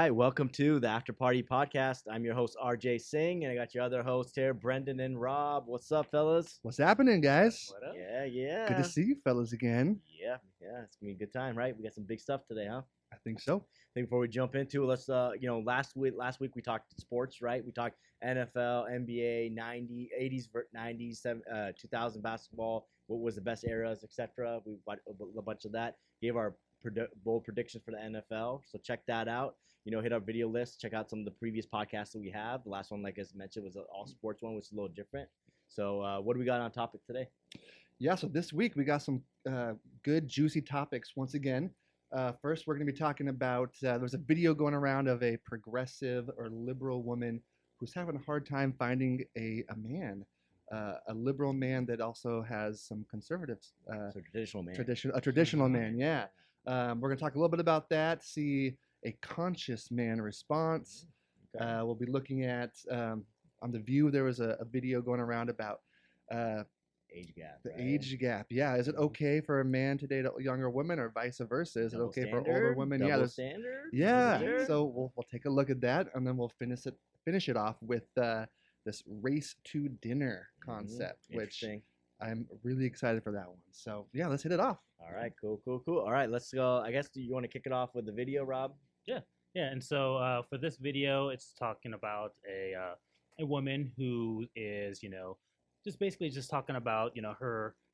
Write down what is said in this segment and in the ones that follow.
right, welcome to the After Party Podcast. I'm your host RJ Singh, and I got your other hosts here, Brendan and Rob. What's up, fellas? What's happening, guys? What up? Yeah. Good to see you fellas again. Yeah. It's gonna be a good time, right? We got some big stuff today, huh? I think so. I think before we jump into it, let's last week we talked sports, right? We talked NFL, NBA, 80s, 90s, 2000 basketball, what was the best eras, etc. We watched a bunch of that. Gave our bold predictions for the NFL, so check that out. Hit our video list, check out some of the previous podcasts that we have. The last one, like I mentioned, was an all sports one, which is a little different. So what do we got on topic today? Yeah, so this week we got some good, juicy topics once again. First, we're going to be talking about, there's a video going around of a progressive or liberal woman who's having a hard time finding a man, a liberal man that also has some conservatives. So traditional man. A traditional man, yeah. We're going to talk a little bit about that, see a conscious man response. Okay. We'll be looking at, on The View, there was a video going around about age gap. the right? age gap. Yeah, is it okay for a man to date a younger woman or vice versa? Is Double it okay standard? for older women? Yeah, Double standard? yeah. Sure. So we'll take a look at that, and then we'll finish it off with this race to dinner concept, which Interesting. I'm really excited for that one. So yeah, let's hit it off. All right, cool. All right, let's go. I guess you want to kick it off with the video, Rob? Yeah, and so for this video, it's talking about a woman who is, just basically just talking about,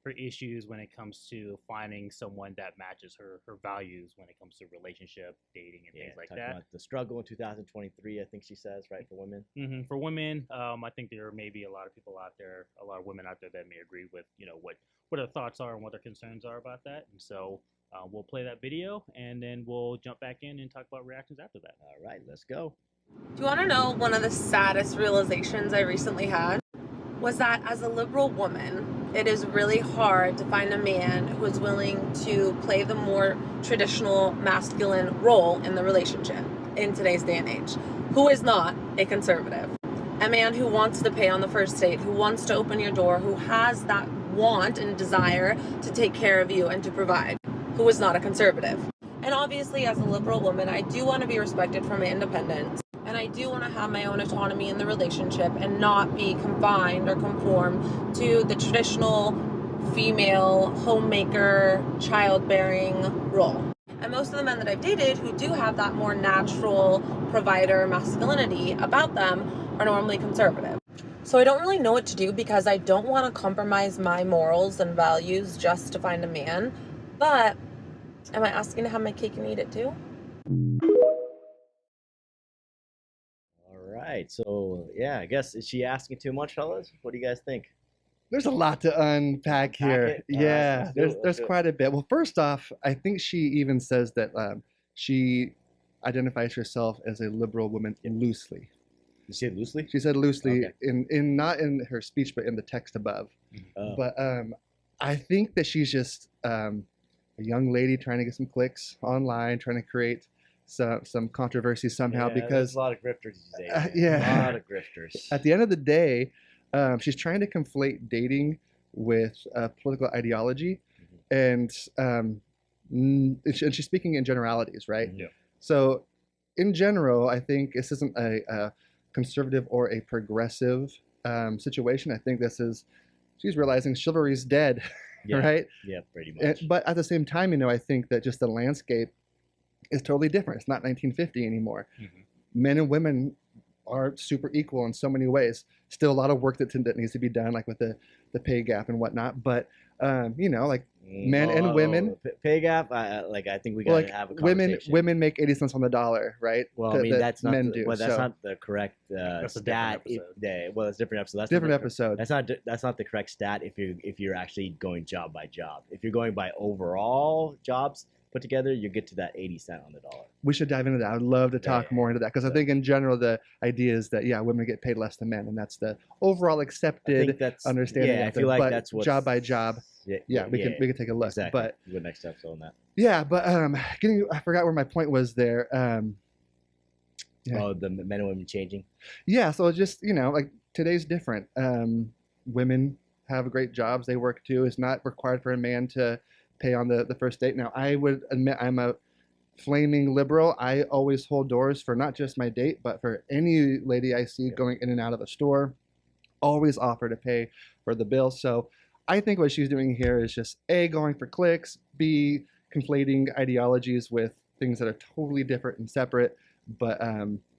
her issues when it comes to finding someone that matches her values when it comes to relationship, dating, and things like talking that. about the struggle in 2023, I think she says, right, for women. For women, I think there may be a lot of people out there, a lot of women out there that may agree with, what their thoughts are and what their concerns are about that. And so we'll play that video, and then we'll jump back in and talk about reactions after that. All right, let's go. Do you want to know one of the saddest realizations I recently had? Was that as a liberal woman, it is really hard to find a man who is willing to play the more traditional masculine role in the relationship in today's day and age, who is not a conservative. A man who wants to pay on the first date, who wants to open your door, who has that want and desire to take care of you and to provide, who is not a conservative. And obviously, as a liberal woman, I do want to be respected for my independence. And I do want to have my own autonomy in the relationship and not be confined or conform to the traditional female homemaker, childbearing role. And most of the men that I've dated who do have that more natural provider masculinity about them are normally conservative. So I don't really know what to do because I don't want to compromise my morals and values just to find a man. But am I asking to have my cake and eat it too? All right, so yeah, I guess, is she asking too much, fellas? What do you guys think? There's a lot to unpack here. it? All right, Yeah, let's do it, let's there's do it. quite a bit. Well, first off, I think she even says that she identifies herself as a liberal woman loosely. You say it loosely? She said loosely Okay. in not in her speech, but in the text above. Oh. But I think that she's just a young lady trying to get some clicks online, trying to create some controversy somehow, Yeah, because there's a lot of grifters these days. Man. yeah. A lot of grifters. at the end of the day, she's trying to conflate dating with political ideology, and she's speaking in generalities, right? Yeah. So, in general, I think this isn't a conservative or a progressive situation. I think she's realizing chivalry's dead, Yeah. right? Yeah, pretty much. But at the same time, I think that just the landscape is totally different. It's not 1950 anymore. Men and women are super equal in so many ways. Still a lot of work that needs to be done, like with the pay gap and whatnot. But like men and women. Pay gap. I think we gotta have a conversation. women make 80 cents on the dollar, right? Well, I mean, that's not men the, do. well, that's so, not the correct That's a stat. different episode. Well, it's a different episode. That's different not the, episode. That's not the correct stat if you're actually going job by job. If you're going by overall jobs put together, you get to that 80 cent on the dollar. We should dive into that. I'd love to talk Yeah. more into that, because I think in general the idea is that women get paid less than men, and that's the overall I accepted think that's understanding. Yeah, I out feel there. like But that's what job by job. Yeah, we can take a look. Exactly. But Good next episode on that. yeah, but I forgot where my point was there. Yeah. Oh, the men and women changing. Yeah, so just like today's different. Women have great jobs; they work too. It's not required for a man to pay on the first date. Now, I would admit I'm a flaming liberal. I always hold doors for not just my date, but for any lady I see going in and out of a store. Always offer to pay for the bill. So I think what she's doing here is just A, going for clicks, B, conflating ideologies with things that are totally different and separate. But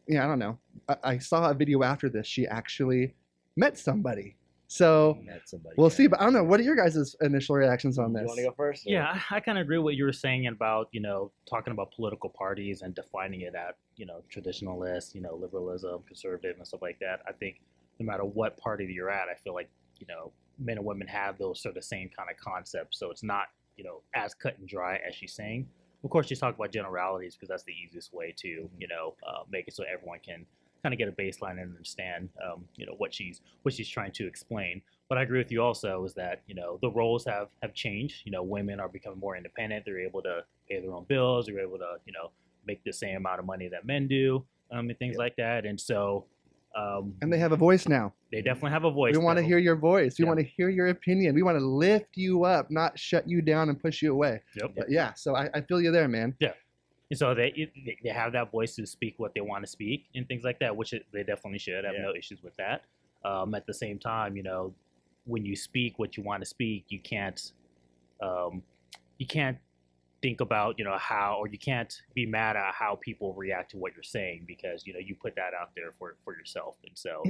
yeah, I don't know. I saw a video after this. She actually met somebody. So Met somebody, we'll yeah. see. But I don't know. What are your guys' initial reactions on this? You want to go first? or- Yeah, I kind of agree with what you were saying about, talking about political parties and defining it at, traditionalist, liberalism, conservative, and stuff like that. I think no matter what party that you're at, I feel like, men and women have those sort of same kind of concepts. So it's not, as cut and dry as she's saying. Of course, she's talking about generalities because that's the easiest way to, make it so everyone can kind of get a baseline and understand, what she's trying to explain. But I agree with you also is that, the roles have changed. Women are becoming more independent. They're able to pay their own bills. They're able to, make the same amount of money that men do, and things like that. And so, And they have a voice now. they definitely have a voice. We want to though. hear your voice. We Yeah. want to hear your opinion. We want to lift you up, not shut you down and push you away. Yep. But yeah, so I feel you there, man. And so they have that voice to speak what they want to speak and things like that, which they definitely should. I have no issues with that. At the same time, when you speak what you want to speak, you can't think about how, or you can't be mad at how people react to what you're saying because you put that out there for yourself. And so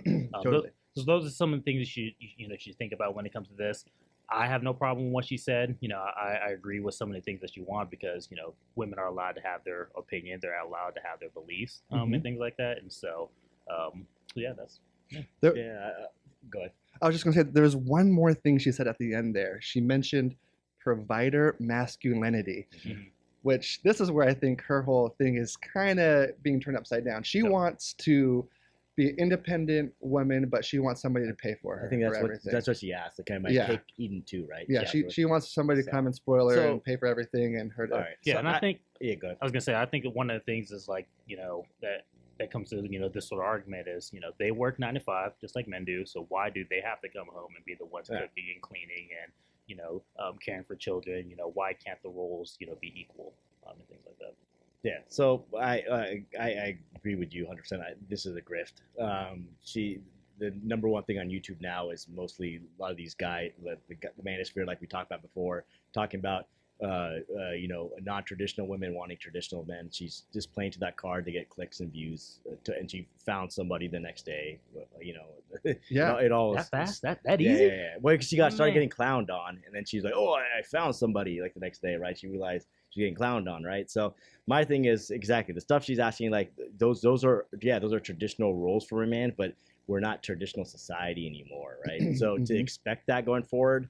Totally. those are some of the things that you should think about when it comes to this. I have no problem with what she said. I agree with some of the things that she wants because, women are allowed to have their opinion. They're allowed to have their beliefs and things like that. And so, yeah, that's... There- Go ahead. I was just going to say, there's one more thing she said at the end there. She mentioned provider masculinity, which this is where I think her whole thing is kind of being turned upside down. She wants to be an independent woman, but she wants somebody to pay for her. I think for everything. that's what she asked. The kind of like Yeah. cake eating too, right? Yeah, she wants somebody to come and spoil her So- and pay for everything and her to. All right. Yeah, so and I think... Yeah, go ahead. I was gonna say, I think one of the things is like, that comes to, this sort of argument is, they work 9 to 5 just like men do. So why do they have to come home and be the ones Yeah. cooking and cleaning and, caring for children? Why can't the roles, be equal and things like that? Yeah, so I agree with you 100%. This is a grift. The number one thing on YouTube now is mostly a lot of these guys, the manosphere, like we talked about before, talking about non-traditional women wanting traditional men. She's just playing to that card to get clicks and views, and she found somebody the next day. Yeah. it all That is fast? That yeah, easy? yeah. Well, she started Man. getting clowned on, and then she's like, "Oh, I found somebody." Like the next day, right? She realized she's getting clowned on, right? So my thing is exactly the stuff she's asking. Like those are traditional roles for a man, but we're not traditional society anymore, right? So to expect that going forward,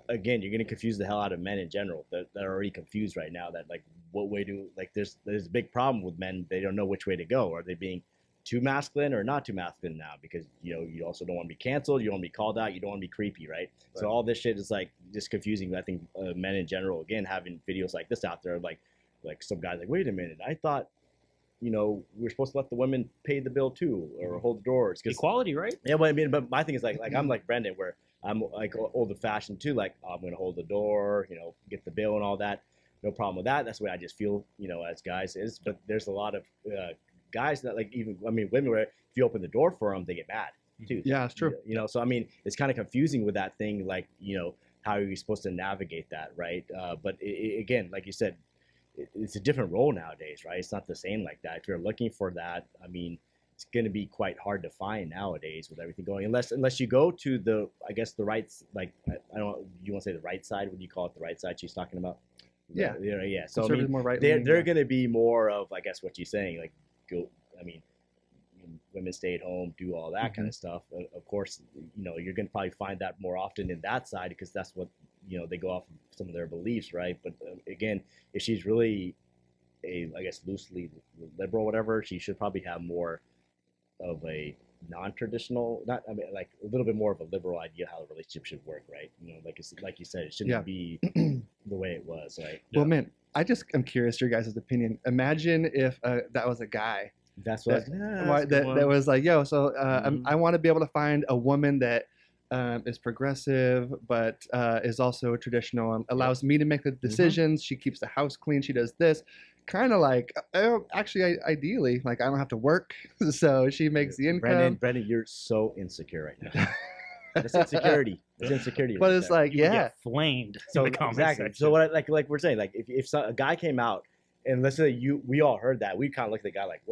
again, you're going to confuse the hell out of men in general. That are already confused right now. That like, what way do there's a big problem with men. They don't know which way to go. Are they being too masculine or not too masculine now? Because you also don't want to be canceled. You don't want to be called out. You don't want to be creepy, right? So all this shit is like just confusing. I think men in general, again, having videos like this out there, like some guys like, wait a minute, I thought we're supposed to let the women pay the bill too, or hold the doors. Equality, right? Yeah, but I mean, but my thing is like I'm like Brendan, where I'm like old fashioned too. Like I'm gonna hold the door, get the bill and all that. No problem with that. That's the way I just feel, as guys is. But there's a lot of guys that women where if you open the door for them, they get mad too. Yeah, it's true. So I mean, it's kind of confusing with that thing. Like how are you supposed to navigate that, right? But again, like you said, it's a different role nowadays, right? It's not the same like that. If you're looking for that, I mean, it's going to be quite hard to find nowadays with everything going. Unless you go to the right, like I don't. You want to say the right side? Would you call it the right side? She's talking about. Yeah. Yeah. So I Conservative, mean, more right they're leaning, going to be more of, I guess, what you're saying, like go. I mean, women stay at home, do all that kind of stuff. Of course, you're going to probably find that more often in that side because that's what they go off of some of their beliefs, right? But again, if she's really I guess loosely liberal, whatever, she should probably have more of a non-traditional, like a little bit more of a liberal idea how a relationship should work, right? Like you said, it shouldn't be the way it was, right? Well, man, I'm curious your guys' opinion. Imagine if that was a guy That's what that was like, yo, so I want to be able to find a woman that is progressive, but is also traditional and allows me to make the decisions. She keeps the house clean. She does this. kind of like, actually, ideally, like I don't have to work, so she makes the income. Brendan, you're so insecure right now. That's insecurity. That's insecurity. But right it's there. like, People yeah, get flamed So in the comment exactly. section. So what like we're saying, like if a guy came out and let's say we all heard that, we kind of look at the guy like,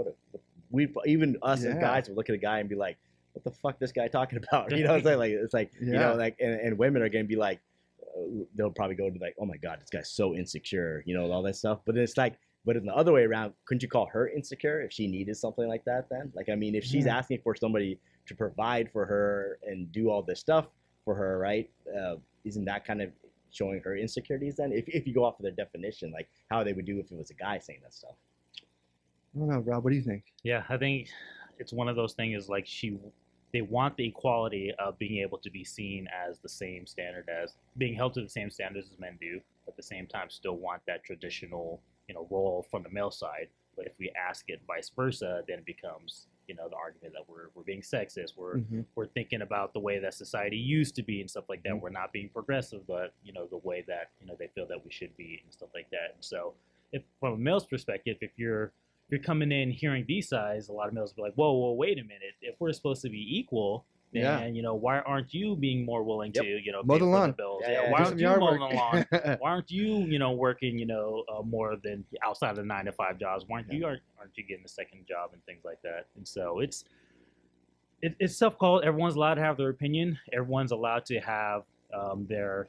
we even us as Yeah. guys would look at a guy and be like, what the fuck this guy talking about? You know what I'm saying? Like it's like you know Yeah. like and women are gonna be like, they'll probably go to like, oh my god, this guy's so insecure, you know, all that stuff. But it's like, but in the other way around, couldn't you call her insecure if she needed something like that? Then, like, I mean, if she's Yeah. asking for somebody to provide for her and do all this stuff for her, right? Isn't that kind of showing her insecurities then? If you go off of their definition, like how they would do if it was a guy saying that stuff. I don't know, Rob. What do you think? Yeah, I think it's one of those things like they want the equality of being able to be seen as the same standard as being held to the same standards as men do, but at the same time still want that traditional, role from the male side. But if we ask it vice versa, then it becomes, the argument that we're being sexist, we're thinking about the way that society used to be and stuff like that. We're not being progressive, but the way that they feel that we should be and stuff like that. And so, if from a male's perspective, if you're coming in hearing these sides, a lot of males will be like, whoa, wait a minute. If we're supposed to be equal, then, why aren't you being more willing to, mow the lawn. the bills? Yeah, Why do aren't some you yard mowing work. the lawn? Why aren't you, working, more than outside of the 9-to-5 jobs? Why aren't you getting a second job and things like that? And so it's self-called. Everyone's allowed to have their opinion. Everyone's allowed to have their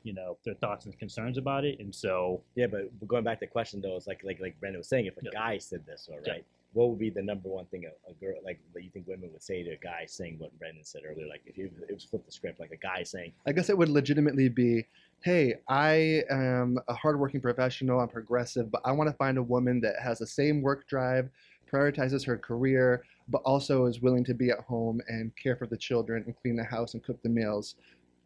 thoughts and concerns about it. And so Yeah, but going back to the question though, it's like Brendan was saying, if a guy said this, all right, what would be the number one thing a girl like that you think women would say to a guy saying what Brendan said earlier? Like if it was flip the script, like a guy saying, I guess it would legitimately be, hey, I am a hardworking professional, I'm progressive, but I want to find a woman that has the same work drive, prioritizes her career, but also is willing to be at home and care for the children and clean the house and cook the meals.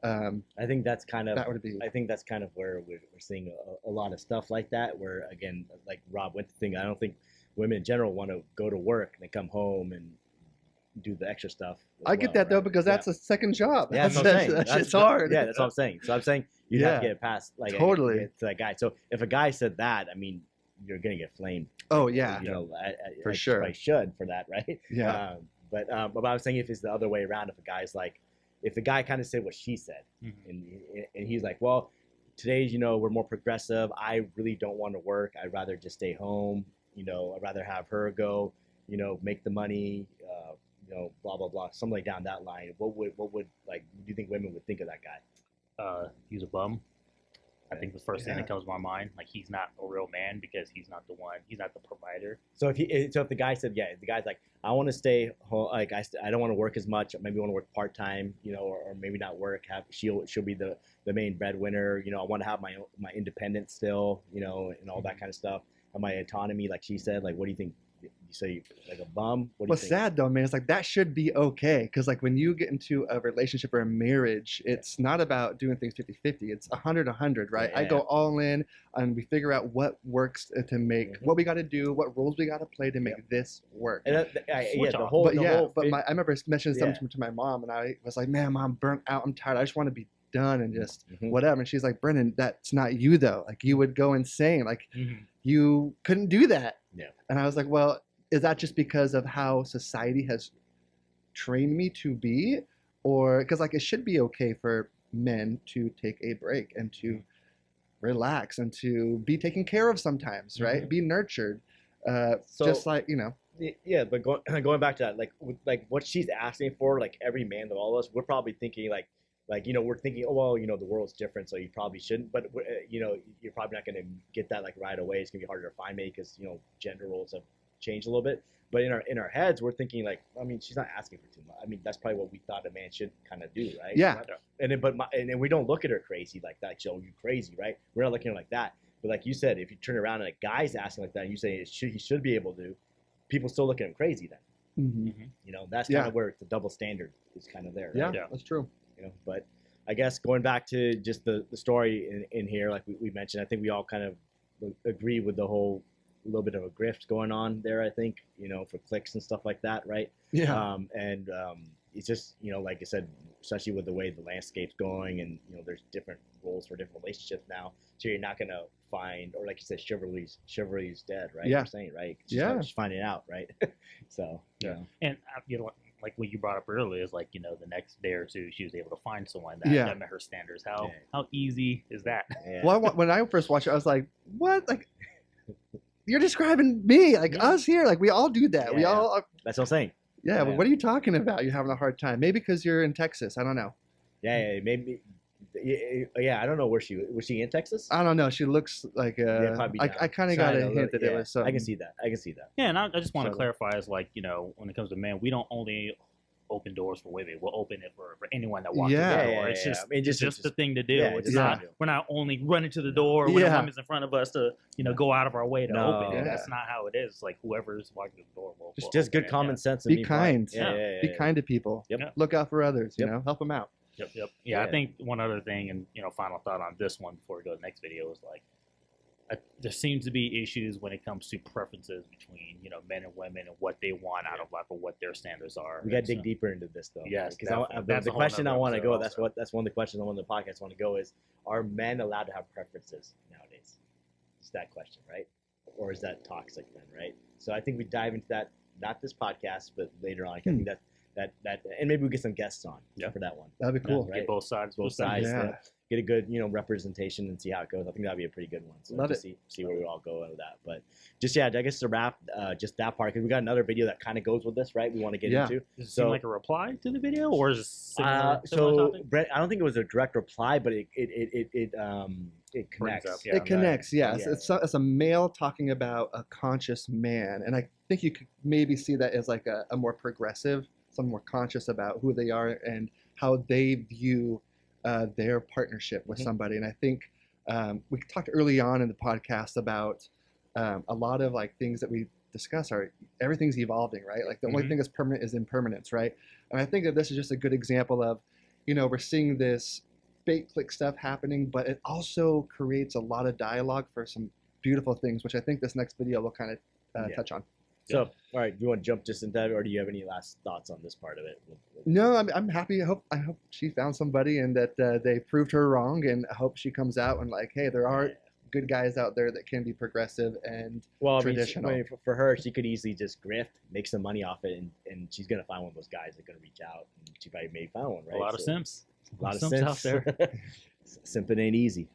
I think that's kind of That would be. I think that's kind of where we're seeing a lot of stuff like that. Where again, like Rob went to think, I don't think women in general want to go to work and then come home and do the extra stuff. I get that though, because that's a second job. Yeah, that's what I'm saying. That shit's hard. Yeah, that's what I'm saying. So I'm saying you'd have to get it past like Totally. to that guy. So if a guy said that, I mean, you're gonna get flamed. Oh yeah, for sure. I should for that, right? Yeah. But I was saying if it's the other way around, if a guy's like, if the guy kind of said what she said, and he's like, well, today's we're more progressive. I really don't want to work. I'd rather just stay home. I'd rather have her go. Make the money. Blah blah blah. Something like down that line. What would like? Do you think women would think of that guy? He's a bum. I think the first thing that comes to my mind, like he's not a real man because he's not the provider. So if the guy said, the guy's like, I want to stay home, like I don't want to work as much. Maybe I want to work part time, or maybe not work. She'll be the main breadwinner. I want to have my independence still, and all that kind of stuff. Have my autonomy, like she said. Like, what do you think? You say like a bum? What do you think? Sad though, man, it's like that should be okay, because like when you get into a relationship or a marriage, it's not about doing things 50-50. It's 100-100, right? Yeah. I go all in and we figure out what works to make what we got to do, what roles we got to play to make this work. And I remember mentioning something to my mom, and I was like, man, Mom, burnt out, I'm tired, I just want to be done and just whatever. And she's like, Brendan, that's not you though. Like you would go insane. Like you couldn't do that. Yeah. And I was like, well, is that just because of how society has trained me to be? Or because like it should be okay for men to take a break and to relax and to be taken care of sometimes, right? Be nurtured. Just like, Yeah, but going back to that, like what she's asking for, like every man of all of us, we're probably thinking like we're thinking, oh well, the world's different, so you probably shouldn't. But you're probably not going to get that like right away. It's gonna be harder to find maybe because gender roles have changed a little bit. But in our heads, we're thinking like, I mean, she's not asking for too much. I mean, that's probably what we thought a man should kind of do, right? Yeah. And then we don't look at her crazy like that. So you crazy, right? We're not looking at her like that. But like you said, if you turn around and a guy's asking like that, and you say he should be able to, people still look at him crazy then. That's kind of where the double standard is kind of there. Right? Yeah, that's true. But I guess going back to just the story in here, like we mentioned, I think we all kind of agree with the whole little bit of a grift going on there, I think, for clicks and stuff like that, right? Yeah. It's just, like I said, especially with the way the landscape's going and, there's different roles for different relationships now. So you're not going to find, or like you said, chivalry's dead, right? Yeah. You're saying, right? Yeah. Just finding out, right? So you know. And you know, like what you brought up earlier is like, you know, the next day or two she was able to find someone that, Yeah. that met her standards. How Yeah. how easy is that? Yeah. Well, when I first watched it, I was like, what? Like, you're describing me, like Yeah. us here. Like, we all do that. We Yeah. all, That's what I'm saying. yeah. Yeah. What are you talking about? You're having a hard time. Maybe because you're in Texas. I don't know. Yeah, maybe. Yeah, I don't know where was she in Texas? I don't know. She looks like probably I down. kind of got a Trying to hint that yeah, it was something. I can see that. I can see that. Yeah, and I just want to So- clarify is like, you know, when it comes to men, we don't only open doors for women. We'll open it for anyone that walks Yeah. through the Yeah, door. yeah, It's yeah. just I mean, it's just the thing to do. yeah, It's just not something to do. we're not only running to the door when Yeah. a woman's in front of us to, you know, go out of our way to No. open it. Yeah. That's not how it is. It's like whoever's walking through the door will Just open good it. common sense. And Be being polite. kind. Yeah. Be kind to people. Yep. Look out for others. You Yep. know, help them out. Yep. Yeah, Yeah. I think one other thing, and you know, final thought on this one before we go to the next video is like, there seems to be issues when it comes to preferences between, you know, men and women and what they want out of life or what their standards are. We got to So- dig deeper into this though. Yes, because definitely. That's the a whole question I nother want to episode go. also. That's one of the questions on the podcast I want to go is: are men allowed to have preferences nowadays? It's that question, right? Or is that toxic then, right? So I think we dive into that, not this podcast, but later on. I think that, and maybe we get some guests on for that one. That'd be Yeah, cool. Right. get both sides. Both sides. Yeah. Get a good, representation and see how it goes. I think that'd be a pretty good one. So Love just see where we all go with that. But just I guess to wrap just that part because we got another video that kind of goes with this, right? We want to get Yeah. into. Does it So- seem like a reply to the video, or is it similar So topic? Brett, I don't think it was a direct reply, but it connects. up, yeah. It connects, yes. Yeah. It's a male talking about a conscious man, and I think you could maybe see that as like a more progressive, someone more conscious about who they are and how they view their partnership with Mhm. somebody. And I think we talked early on in the podcast about a lot of like things that we discuss are everything's evolving, right? Like the only Mhm. thing that's permanent is impermanence, right? And I think that this is just a good example of, we're seeing this fake click stuff happening, but it also creates a lot of dialogue for some beautiful things, which I think this next video will kind of Yeah. touch on. So, all right, do you want to jump just into that, or do you have any last thoughts on this part of it? No, I'm happy. I hope she found somebody and that they proved her wrong, and I hope she comes out and like, hey, there are good guys out there that can be progressive and Well, traditional. I mean, for her, she could easily just grift, make some money off it, and she's gonna find one of those guys that's gonna reach out, and she probably may find one, right? A lot of So, simps. a lot of simps out simps there. Simping ain't easy.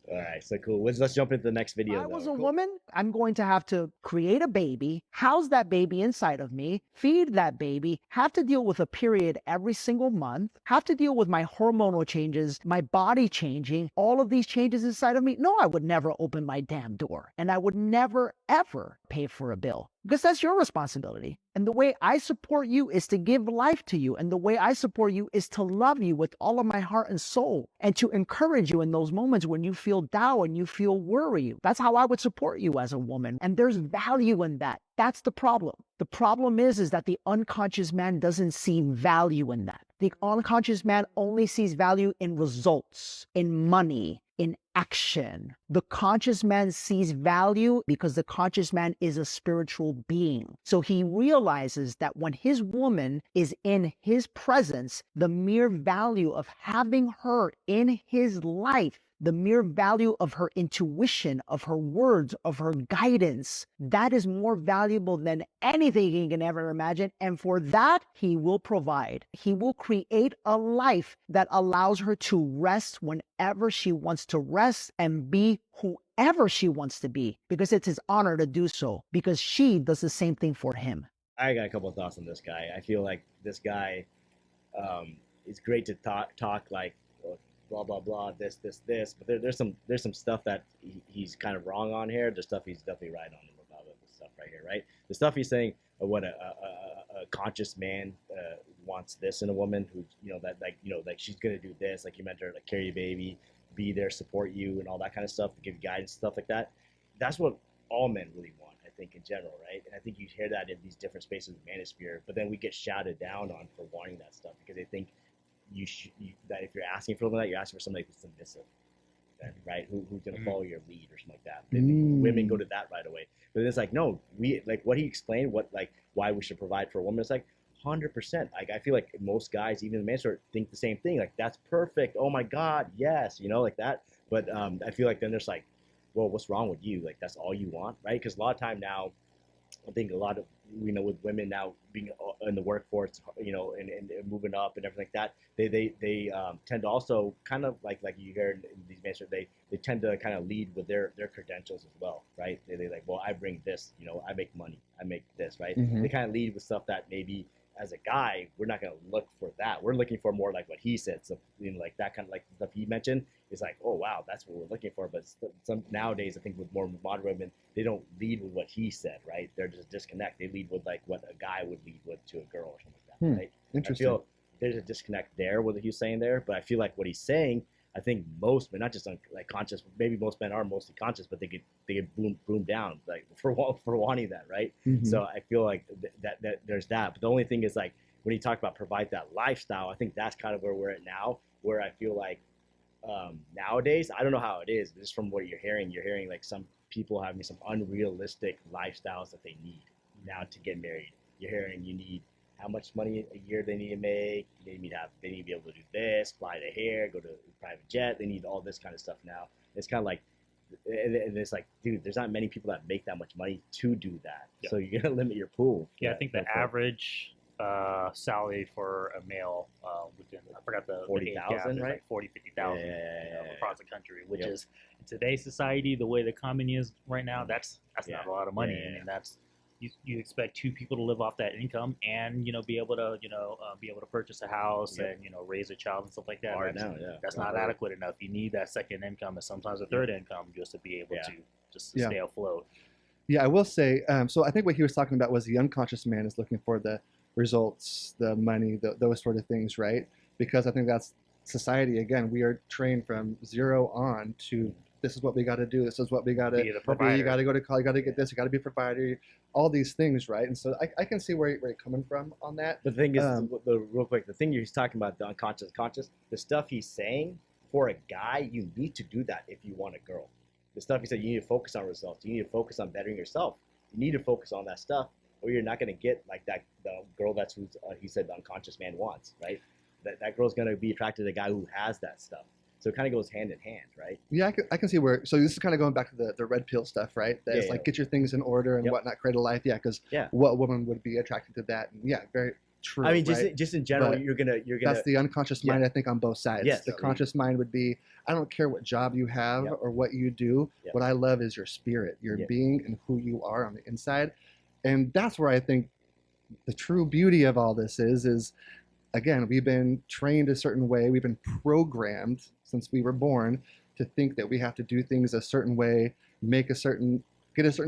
All right, so cool. Let's jump into the next video. If I was though. a Cool. woman, I'm going to have to create a baby, house that baby inside of me, feed that baby, have to deal with a period every single month, have to deal with my hormonal changes, my body changing, all of these changes inside of me. No, I would never open my damn door. And I would never, ever pay for a bill because that's your responsibility. And the way I support you is to give life to you. And the way I support you is to love you with all of my heart and soul and to encourage you in those moments when you feel down and you feel worry. That's how I would support you as a woman. And there's value in that. That's the problem. The problem is that the unconscious man doesn't see value in that. The unconscious man only sees value in results, in money, in action. The conscious man sees value because the conscious man is a spiritual being. So he realizes that when his woman is in his presence, the mere value of having her in his life, the mere value of her intuition, of her words, of her guidance, that is more valuable than anything he can ever imagine. And for that, he will provide. He will create a life that allows her to rest whenever she wants to rest and be whoever she wants to be, because it's his honor to do so, because she does the same thing for him. I got a couple of thoughts on this guy. I feel like this guy is great to talk like blah blah blah this, but there's some stuff that he's kind of wrong on here. There's stuff he's definitely right on about this stuff right here, right? The stuff he's saying what a conscious man wants this in a woman who that like she's gonna do this, like you mentioned, like carry a baby, be there, support you, and all that kind of stuff, give guidance, stuff like that. That's what all men really want, I think, in general, right? And I think you hear that in these different spaces of manosphere, but then we get shouted down on for wanting that stuff because they think that if you're asking for something like that, you're asking for somebody who's submissive, right? Who's gonna follow your lead or something like that. Women go to that right away, but it's like no, we like what he explained, why we should provide for a woman. It's like 100%. Like I feel like most guys, even the men, sort of think the same thing. Like that's perfect. Oh my God, yes, like that. But I feel like then there's like, well, what's wrong with you? Like that's all you want, right? Because a lot of time now, I think a lot of with women now being in the workforce, and moving up and everything like that, they tend to also kind of like you hear in these mentions, they tend to kind of lead with their credentials as well, right? They like, well, I bring this, I make money, I make this, right? Mhm. They kind of lead with stuff that maybe as a guy we're not going to look for that. We're looking for more like what he said, so like that kind of like stuff he mentioned is like, oh wow, that's what we're looking for. But some nowadays I think with more modern women, they don't lead with what he said, right? They're just disconnect. They lead with like what a guy would lead with to a girl or something like that, right? Interesting. I feel there's a disconnect there with what he's saying there, but I feel like what he's saying, I think most men, not just like conscious, maybe most men are mostly conscious, but they get boomed down like for wanting that, right? Mhm. So I feel like that there's that. But the only thing is like when you talk about provide that lifestyle, I think that's kind of where we're at now, where I feel like nowadays, I don't know how it is, but just from what you're hearing like some people having some unrealistic lifestyles that they need now to get married. You're hearing you need how much money a year they need to make. They need to be able to do this, fly to here, go to a private jet. They need all this kind of stuff now. It's kind of like, and it's like, dude, there's not many people that make that much money to do that. Yeah. So you're gonna limit your pool. Yeah, I think the average salary for a male within, I forgot the 40,000, right? like 40, 50,000 Yeah. across the country, which Yep. is in today's society, the way the economy is right now, that's Yeah. not a lot of money. Yeah. I mean, that's you expect two people to live off that income and be able to purchase a house Yep. and raise a child and stuff like that. Hard That's, now, yeah. that's not adequate enough. You need that second income and sometimes a third income just to be able Yeah. to stay afloat. Yeah, I will say. So I think what he was talking about was the unconscious man is looking for the results, the money, those sort of things, right? Because I think that's society. Again, we are trained from zero on to this is what we got to do. This is what we got to Be the provider. You got to go to college. You got to get this. You got to be a provider. All these things, right? And so I can see where you're coming from on that. The thing is, real quick, the thing he's talking about, the unconscious, conscious, the stuff he's saying, for a guy, you need to do that if you want a girl. The stuff he said, you need to focus on results. You need to focus on bettering yourself. You need to focus on that stuff, or you're not going to get like that, the girl that's who he said the unconscious man wants, right? That girl's going to be attracted to a guy who has that stuff. So it kind of goes hand in hand, right? Yeah, I can see where. So this is kind of going back to the red pill stuff, right? That's Yeah, like get your things in order and Yep. whatnot, create a life. Yeah, because Yeah. what woman would be attracted to that? And yeah, very true. I mean, right? just in general, But you're gonna. That's the unconscious Yeah. mind, I think, on both sides. Yes. The conscious mind would be, I don't care what job you have Yep. or what you do. Yep. What I love is your spirit, your Yep. being, and who you are on the inside. And that's where I think the true beauty of all this is again, we've been trained a certain way. We've been programmed since we were born to think that we have to do things a certain way, get a certain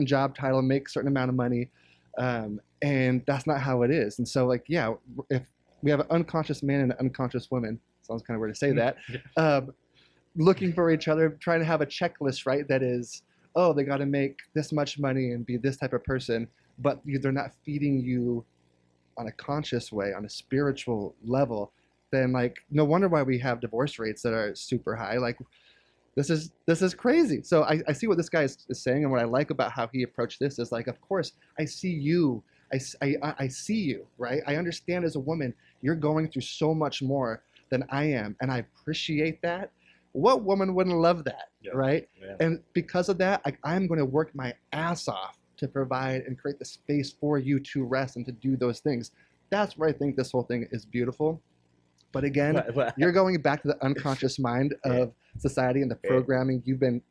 job title, make a certain amount of money. And that's not how it is. And so, like, yeah, if we have an unconscious man and an unconscious woman, sounds kind of weird to say that, looking for each other, trying to have a checklist, right? That is, oh, they got to make this much money and be this type of person, but they're not feeding you on a conscious way, on a spiritual level, then like no wonder why we have divorce rates that are super high. Like this is crazy. So I see what this guy is saying, and what I like about how he approached this is like, of course, I see you. I see you, right? I understand as a woman, you're going through so much more than I am, and I appreciate that. What woman wouldn't love that, Yeah. right? Yeah. And because of that, I'm going to work my ass off to provide and create the space for you to rest and to do those things. That's where I think this whole thing is beautiful. But again, you're going back to the unconscious mind of society and the programming you've been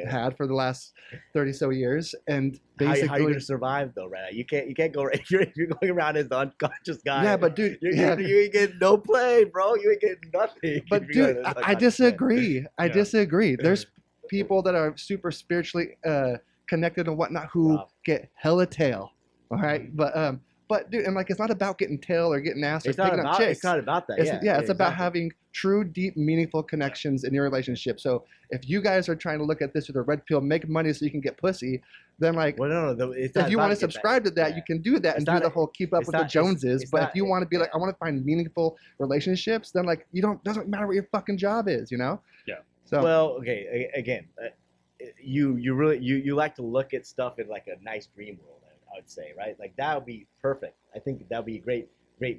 had for the last 30 so years, and basically, how are you gonna survive though, right? You can't go if you're going around as the unconscious guy. yeah, but dude, you ain't getting no play, bro. You ain't getting nothing. But dude, I disagree. I disagree. There's people that are super spiritually connected and whatnot who get hella tail. All right, but dude, and like it's not about getting tail or getting ass or picking up chicks. It's not about that. It's about having true, deep, meaningful connections in your relationship. So if you guys are trying to look at this with a red pill, make money so you can get pussy, then like, well, no, it's if you want to subscribe to that, you can do that and do the whole keep up with the Joneses. But if you want to be like, I want to find meaningful relationships, then like doesn't matter what your fucking job is, you know? Yeah. So well, okay, again, you really like to look at stuff in like a nice dream world. I would say, right? Like that would be perfect. I think that would be a great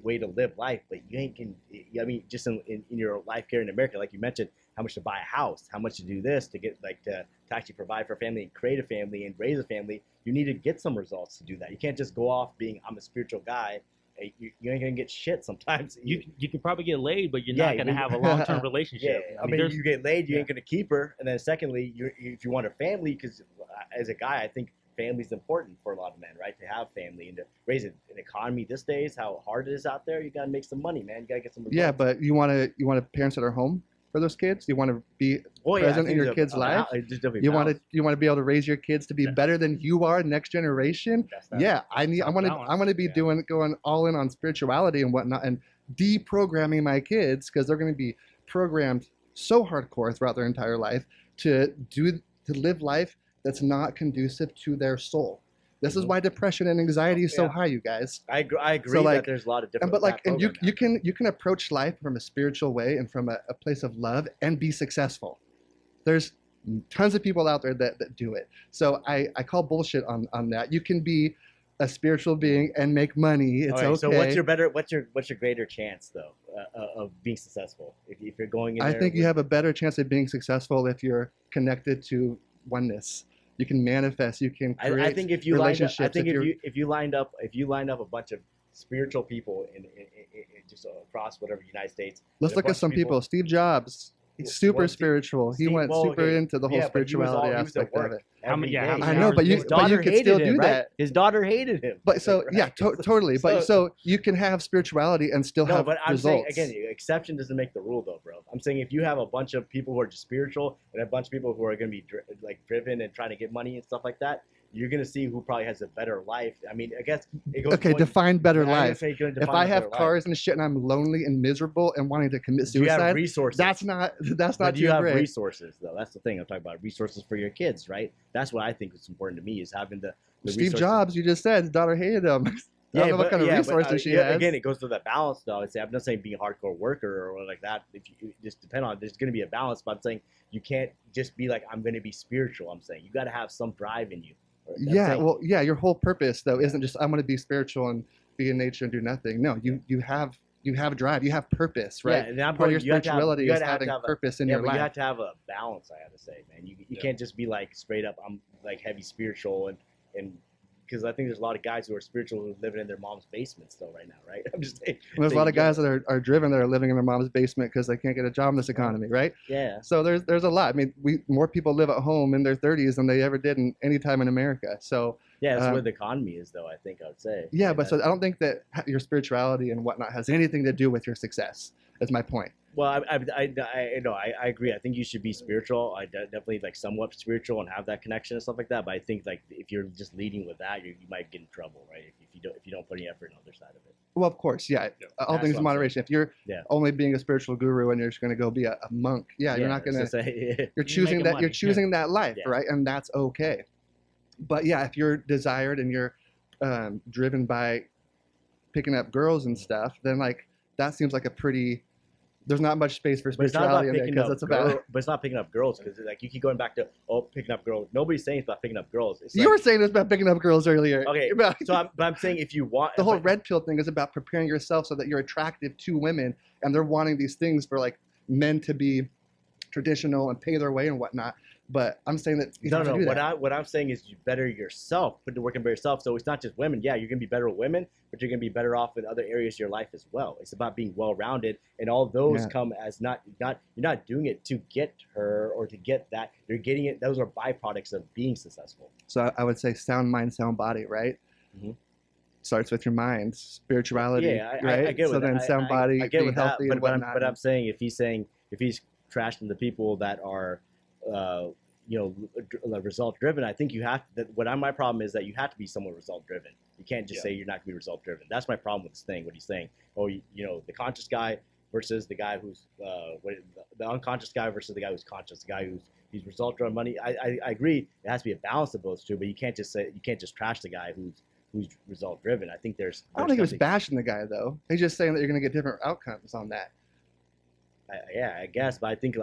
way to live life. But you ain't can. I mean, just in your life here in America, like you mentioned, how much to buy a house, how much to do this to get like to actually provide for a family and create a family and raise a family. You need to get some results to do that. You can't just go off being I'm a spiritual guy. You ain't gonna get shit sometimes. You can probably get laid, but you're not gonna have a long term relationship. Yeah, I mean you get laid, you ain't gonna keep her, and then secondly, if you want a family, because as a guy, I think family's important for a lot of men, right? To have family and to raise an economy these days, how hard it is out there. You gotta make some money, man. You gotta get some results. Yeah, but you want parents that are home for those kids. You want to be present in your kids' life. You want to be able to raise your kids to be better than you are next generation. Yeah, I want to be going all in on spirituality and whatnot and deprogramming my kids, because they're going to be programmed so hardcore throughout their entire life to live life that's not conducive to their soul. This is why depression and anxiety is so high, you guys. I agree so, like, that there's a lot of different. But like, and you can approach life from a spiritual way and from a place of love and be successful. There's tons of people out there that do it. So I call bullshit on that. You can be a spiritual being and make money. It's okay. So what's your greater chance though of being successful if you're going in there? I think you have a better chance of being successful if you're connected to oneness. You can manifest. You can create. I think if you lined up a bunch of spiritual people in just across whatever United States. Let's look at some people. Steve Jobs. He's super spiritual. He went super into the whole spirituality aspect of it. I know, but you could still do that. His daughter hated him. But so yeah, totally. But so you can have spirituality and still have results. I'm saying again, exception doesn't make the rule, though, bro. I'm saying if you have a bunch of people who are just spiritual and a bunch of people who are going to be driven and trying to get money and stuff like that, you're going to see who probably has a better life. I mean, I guess it goes. Okay, define better life. If I have cars and shit and I'm lonely and miserable and wanting to commit suicide, you have resources. That's not but you too have great. Resources, though. That's the thing I'm talking about. Resources for your kids, right? That's what I think is important to me, is having the Steve resources. Jobs, you just said his daughter hated him. I don't know what kind of resources she has. Again, it goes to that balance, though. I'm not saying being a hardcore worker or like that. If you just depend on, there's going to be a balance. But I'm saying you can't just be like, I'm going to be spiritual. I'm saying you got to have some drive in you. Your whole purpose though isn't just I'm going to be spiritual and be in nature and do nothing. No, you have drive, you have purpose, right? Yeah, and part of your spirituality is having purpose in your life. You have to have a balance, I have to say, man. You can't just be like straight up I'm like heavy spiritual and because I think there's a lot of guys who are spiritual who are living in their mom's basement still right now, right? I'm just saying. There's a lot of guys that are driven that are living in their mom's basement because they can't get a job in this economy, right? Yeah. So there's a lot. I mean, more people live at home in their 30s than they ever did in any time in America. So yeah, that's where the economy is, though. I think I would say. Yeah, but so I don't think that your spirituality and whatnot has anything to do with your success. That's my point. Well, I agree. I think you should be spiritual. I definitely like somewhat spiritual and have that connection and stuff like that. But I think like if you're just leading with that, you might get in trouble, right? If you don't put any effort on the other side of it. Well, of course, yeah. All things in moderation. If you're only being a spiritual guru and you're just going to go be a monk, you're not going to. You're choosing that. You're choosing that life, right? And that's okay. But yeah, if you're desired and you're driven by picking up girls and stuff, then like that seems like a pretty. There's not much space for spirituality in there because it's about. But it's not picking up girls because like you keep going back to picking up girls. Nobody's saying it's about picking up girls. You were saying it was about picking up girls earlier. Okay, but I'm saying if you want the whole red pill thing is about preparing yourself so that you're attractive to women and they're wanting these things for like men to be traditional and pay their way and whatnot. But I'm saying that you don't do that. What I'm saying is you better yourself, put the work in by yourself. So it's not just women. Yeah, you're gonna be better with women, but you're gonna be better off in other areas of your life as well. It's about being well-rounded, and all those come as you're not doing it to get her or to get that. You're getting it. Those are byproducts of being successful. So I would say sound mind, sound body, right? Mm-hmm. Starts with your mind, spirituality, right? I get so then sound body, I get being healthy and whatnot. But I'm saying if he's trashing the people that are result driven, I think you have to, my problem is that you have to be somewhat result driven. You can't just say you're not gonna be result driven. That's my problem with this thing. What he's saying, the conscious guy versus the guy who's the unconscious guy versus the guy who's conscious, the guy he's result driven money. I agree. It has to be a balance of those two, but you can't just trash the guy who's result driven. I think I don't think he was bashing the guy though. He's just saying that you're gonna get different outcomes on that. I guess, but I think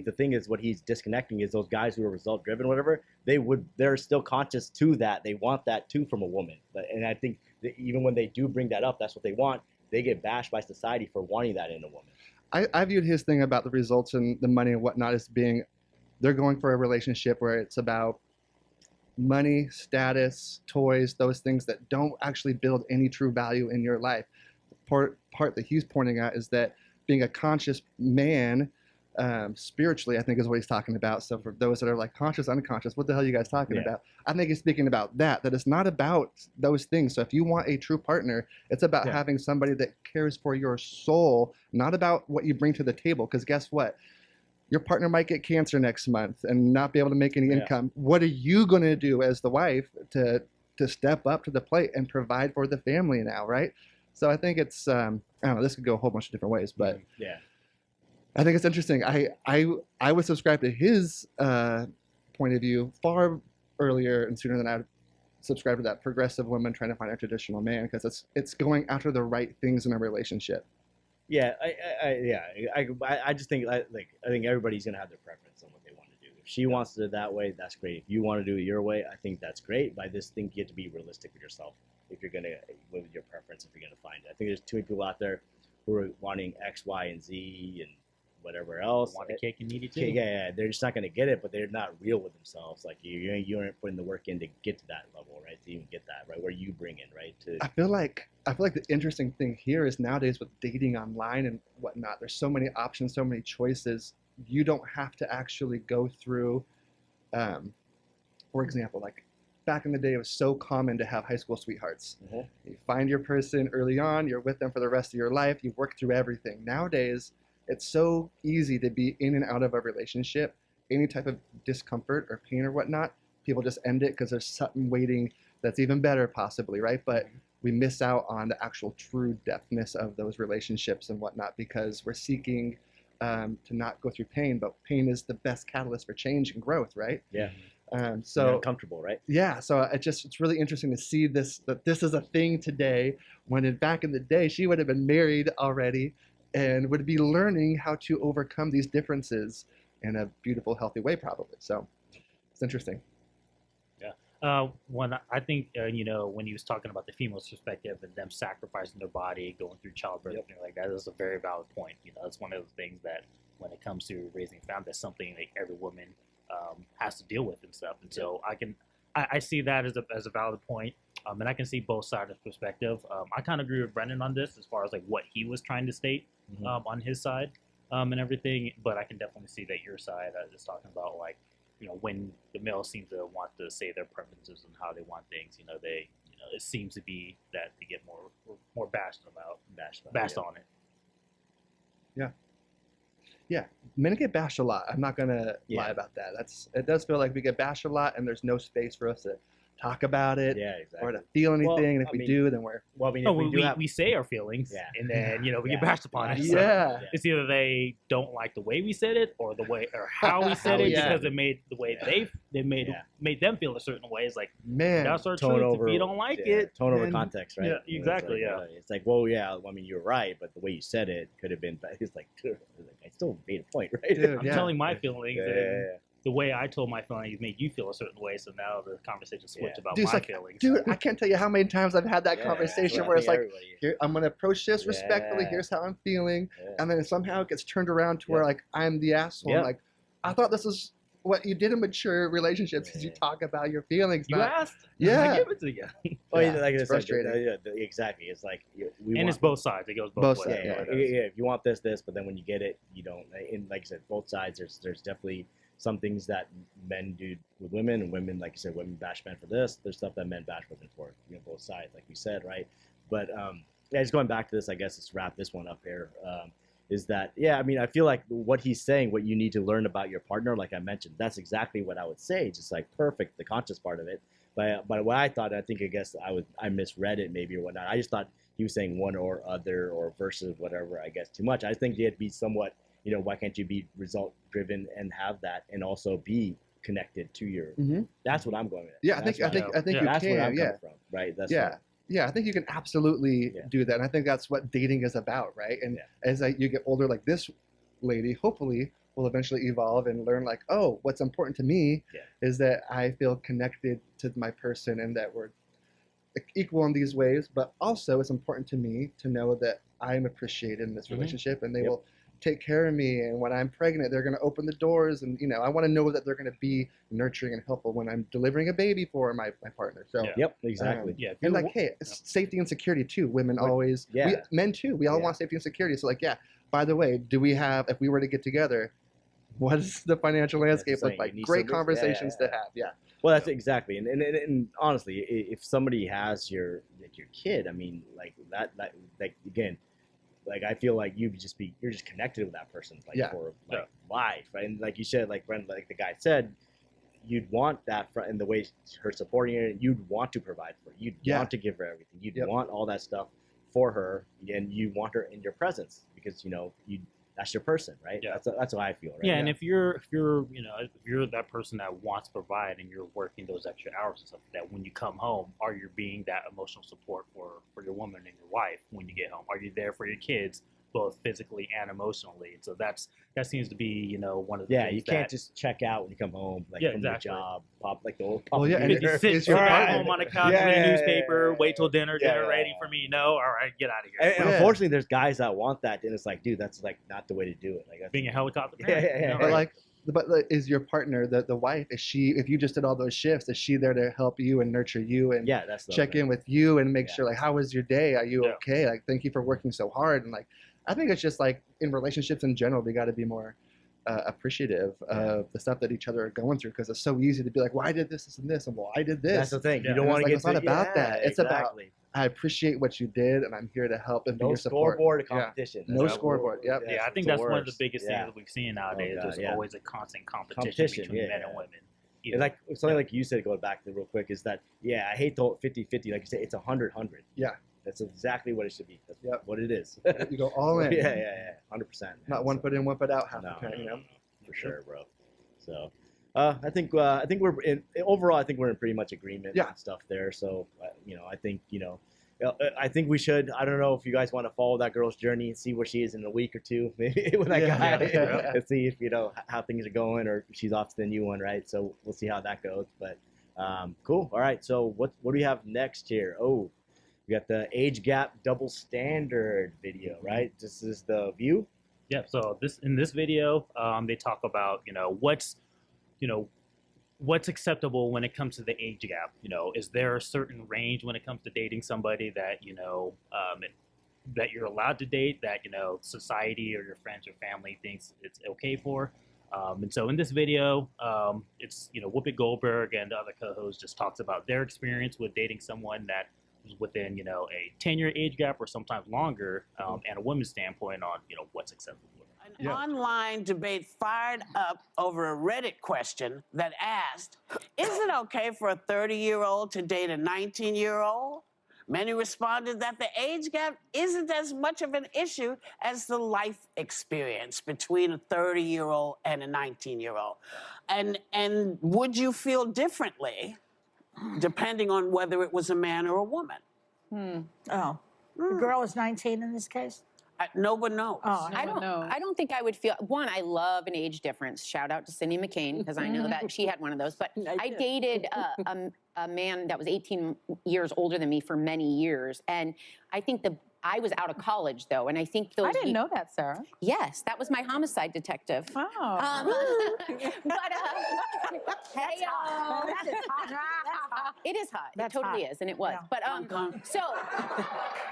the thing is what he's disconnecting is those guys who are result driven, whatever, they're still conscious to that. They want that too from a woman, and I think that even when they do bring that up, that's what they want. They get bashed by society for wanting that in a woman. I viewed his thing about the results and the money and whatnot as being they're going for a relationship where it's about money, status, toys, those things that don't actually build any true value in your life. The part that he's pointing at is that being a conscious man, spiritually, I think is what he's talking about. So for those that are like conscious, unconscious, what the hell are you guys talking about? I think he's speaking about that it's not about those things. So if you want a true partner, it's about having somebody that cares for your soul, not about what you bring to the table. Because guess what? Your partner might get cancer next month and not be able to make any income. What are you going to do as the wife to step up to the plate and provide for the family now, right? So I think it's, I don't know, this could go a whole bunch of different ways, but I think it's interesting. I would subscribe to his point of view far earlier and sooner than I would subscribe to that progressive woman trying to find a traditional man, because it's going after the right things in a relationship. Yeah, I just think I think everybody's gonna have their preference on what they want to do. If she wants to do it that way, that's great. If you want to do it your way, I think that's great. But I just think you have to be realistic with yourself if you're gonna with your preference. If you're gonna find it, I think there's too many people out there who are wanting X, Y, and Z and whatever else. Want the cake and eat it too. Yeah, they're just not gonna get it, but they're not real with themselves. Like you aren't putting the work in to get to that level, right? To even get that right where you bring in, right? I feel like the interesting thing here is nowadays with dating online and whatnot, there's so many options, so many choices. You don't have to actually go through, for example, like back in the day, it was so common to have high school sweethearts. You find your person early on, you're with them for the rest of your life, you work through everything. Nowadays, it's so easy to be in and out of a relationship. Any type of discomfort or pain or whatnot, people just end it because there's something waiting that's even better possibly, right? But we miss out on the actual true depthness of those relationships and whatnot because we're seeking to not go through pain, but pain is the best catalyst for change and growth, right? So you're uncomfortable, right? Yeah, so it's really interesting to see that this is a thing today, when back in the day she would have been married already and would be learning how to overcome these differences in a beautiful, healthy way, probably. So it's interesting. When I think, when he was talking about the female's perspective and them sacrificing their body, going through childbirth, and like that is a very valid point. That's one of the things that when it comes to raising a family, that's something that every woman has to deal with and stuff. And so I see that as a valid point, and I can see both sides of the perspective. I kind of agree with Brendan on this as far as like what he was trying to state on his side and everything, but I can definitely see that your side is talking about like, when the males seem to want to say their preferences and how they want things, it seems to be that they get more bashed on it. Yeah, men get bashed a lot. I'm not gonna lie about that. It does feel like we get bashed a lot, and there's no space for us to talk about it or to feel anything. And if we do, then we're we say our feelings, and then we get bashed upon it. So it's either they don't like the way we said it or the way or how we said it because it made the way they made them feel a certain way. It's like, man, that's our truth. If you don't like it, tone over context, right? Yeah, exactly. It's like, well, yeah, I mean, you're right, but the way you said it could have been. It's like, I still made a point, right? Dude, I'm telling my feelings. The way I told my feelings made you feel a certain way, so now the conversation switched about my feelings. Dude, I can't tell you how many times I've had that conversation where it's like, here, I'm going to approach this respectfully, here's how I'm feeling, and then somehow it gets turned around to where like I'm the asshole. Like, I thought this is what you did in mature relationships, because you talk about your feelings. You asked? Yeah. I give it to you. It's frustrating. Exactly. It's like, it's both sides. It goes both ways. If you want this, but then when you get it, you don't. And like I said, both sides, there's definitely some things that men do with women, and women, like you said, women bash men for this. There's stuff that men bash women for, both sides, like we said, right? But just going back to this, I guess let's wrap this one up here. Is that, I mean, I feel like what he's saying, what you need to learn about your partner, like I mentioned, that's exactly what I would say. Just like perfect, the conscious part of it. But what I thought, I guess I misread it maybe or whatnot. I just thought he was saying one or other or versus whatever, I guess, too much. I think it'd be somewhat, why can't you be result driven and have that and also be connected to your, that's what I'm going with. Yeah, I think you can. That's where I'm coming from, right? That's Yeah, I think you can absolutely do that. And I think that's what dating is about, right? And as you get older, like this lady, hopefully will eventually evolve and learn like, oh, what's important to me is that I feel connected to my person and that we're equal in these ways. But also it's important to me to know that I'm appreciated in this relationship, and they will take care of me, and when I'm pregnant, they're going to open the doors, and I want to know that they're going to be nurturing and helpful when I'm delivering a baby for my partner. So Yep, exactly. Yeah, and like, hey, safety and security too. Women always, men too. We all want safety and security. So like, by the way, do we have? If we were to get together, what does the financial landscape look like? Great conversations to have. Yeah. Well, that's exactly, and honestly, if somebody has your kid, I mean, like that like again, like I feel like you're just connected with that person, like for life, right? And like you said, like Brent, like the guy said, you'd want that in the way her supporting her, you'd want to provide for her, you'd want to give her everything, you'd want all that stuff for her, and you want her in your presence because that's your person, right? Yeah. That's what I feel, right? Yeah, and if you're that person that wants to provide and you're working those extra hours and stuff, that when you come home, are you being that emotional support for your woman and your wife when you get home? Are you there for your kids, both physically and emotionally? And so that seems to be one of the things you can't just check out when you come home, like from your job, pop like the old pop. And sit at home on a couch, read a newspaper, wait till dinner ready for me. No, all right, get out of here. And unfortunately, there's guys that want that, and it's like, dude, that's like not the way to do it. Like that's, being a helicopter parent. But is your partner, the wife, if you just did all those shifts, is she there to help you and nurture you and that's check in with you and make sure, like, how was your day? Are you okay? Like, thank you for working so hard. And like, I think it's just like in relationships in general, we got to be more appreciative of the stuff that each other are going through, because it's so easy to be like, well, I did this and this, and well, I did this. That's the thing. You don't want to get. It's not about that. It's about, I appreciate what you did, and I'm here to help and be your support. Scoreboard competition. No scoreboard. Yep. Yeah, I think that's one of the biggest things that we've seen nowadays. There's always a constant competition between men and women. Yeah. Like something like you said, going back to real quick, is that I hate the 50-50. Like you say, it's 100-100. Yeah. That's exactly what it should be. That's what it is. You go all in. 100%. Not one foot in, one foot out. Half no, the time, for sure, bro. So, I think we're overall. I think we're in pretty much agreement and stuff there. So, I think I think we should. I don't know if you guys want to follow that girl's journey and see where she is in a week or two, maybe with that guy, and see if how things are going, or if she's off to the new one, right? So we'll see how that goes. But cool. All right. So what do we have next here? Oh. We got the age gap double standard video, right? This is the view. Yeah. So in this video, they talk about what's acceptable when it comes to the age gap. Is there a certain range when it comes to dating somebody that that you're allowed to date, that society or your friends or family thinks it's okay for? And so in this video, it's Whoopi Goldberg and the other co-hosts just talks about their experience with dating someone that was within a 10-year age gap or sometimes longer, and a woman's standpoint on what's acceptable. An online debate fired up over a Reddit question that asked, is it okay for a 30-year-old to date a 19-year-old? Many responded that the age gap isn't as much of an issue as the life experience between a 30-year-old and a 19-year-old. And would you feel differently depending on whether it was a man or a woman? The girl is 19 in this case? No one knows. Oh, I don't think I would feel. One, I love an age difference. Shout out to Cindy McCain, because I know that she had one of those. But I dated a man that was 18 years older than me for many years, and I think I was out of college though, and I think those. I didn't know that, Sarah. Yes, that was my homicide detective. Oh. Hey, it is hot. It totally is, and it was. Yeah. But so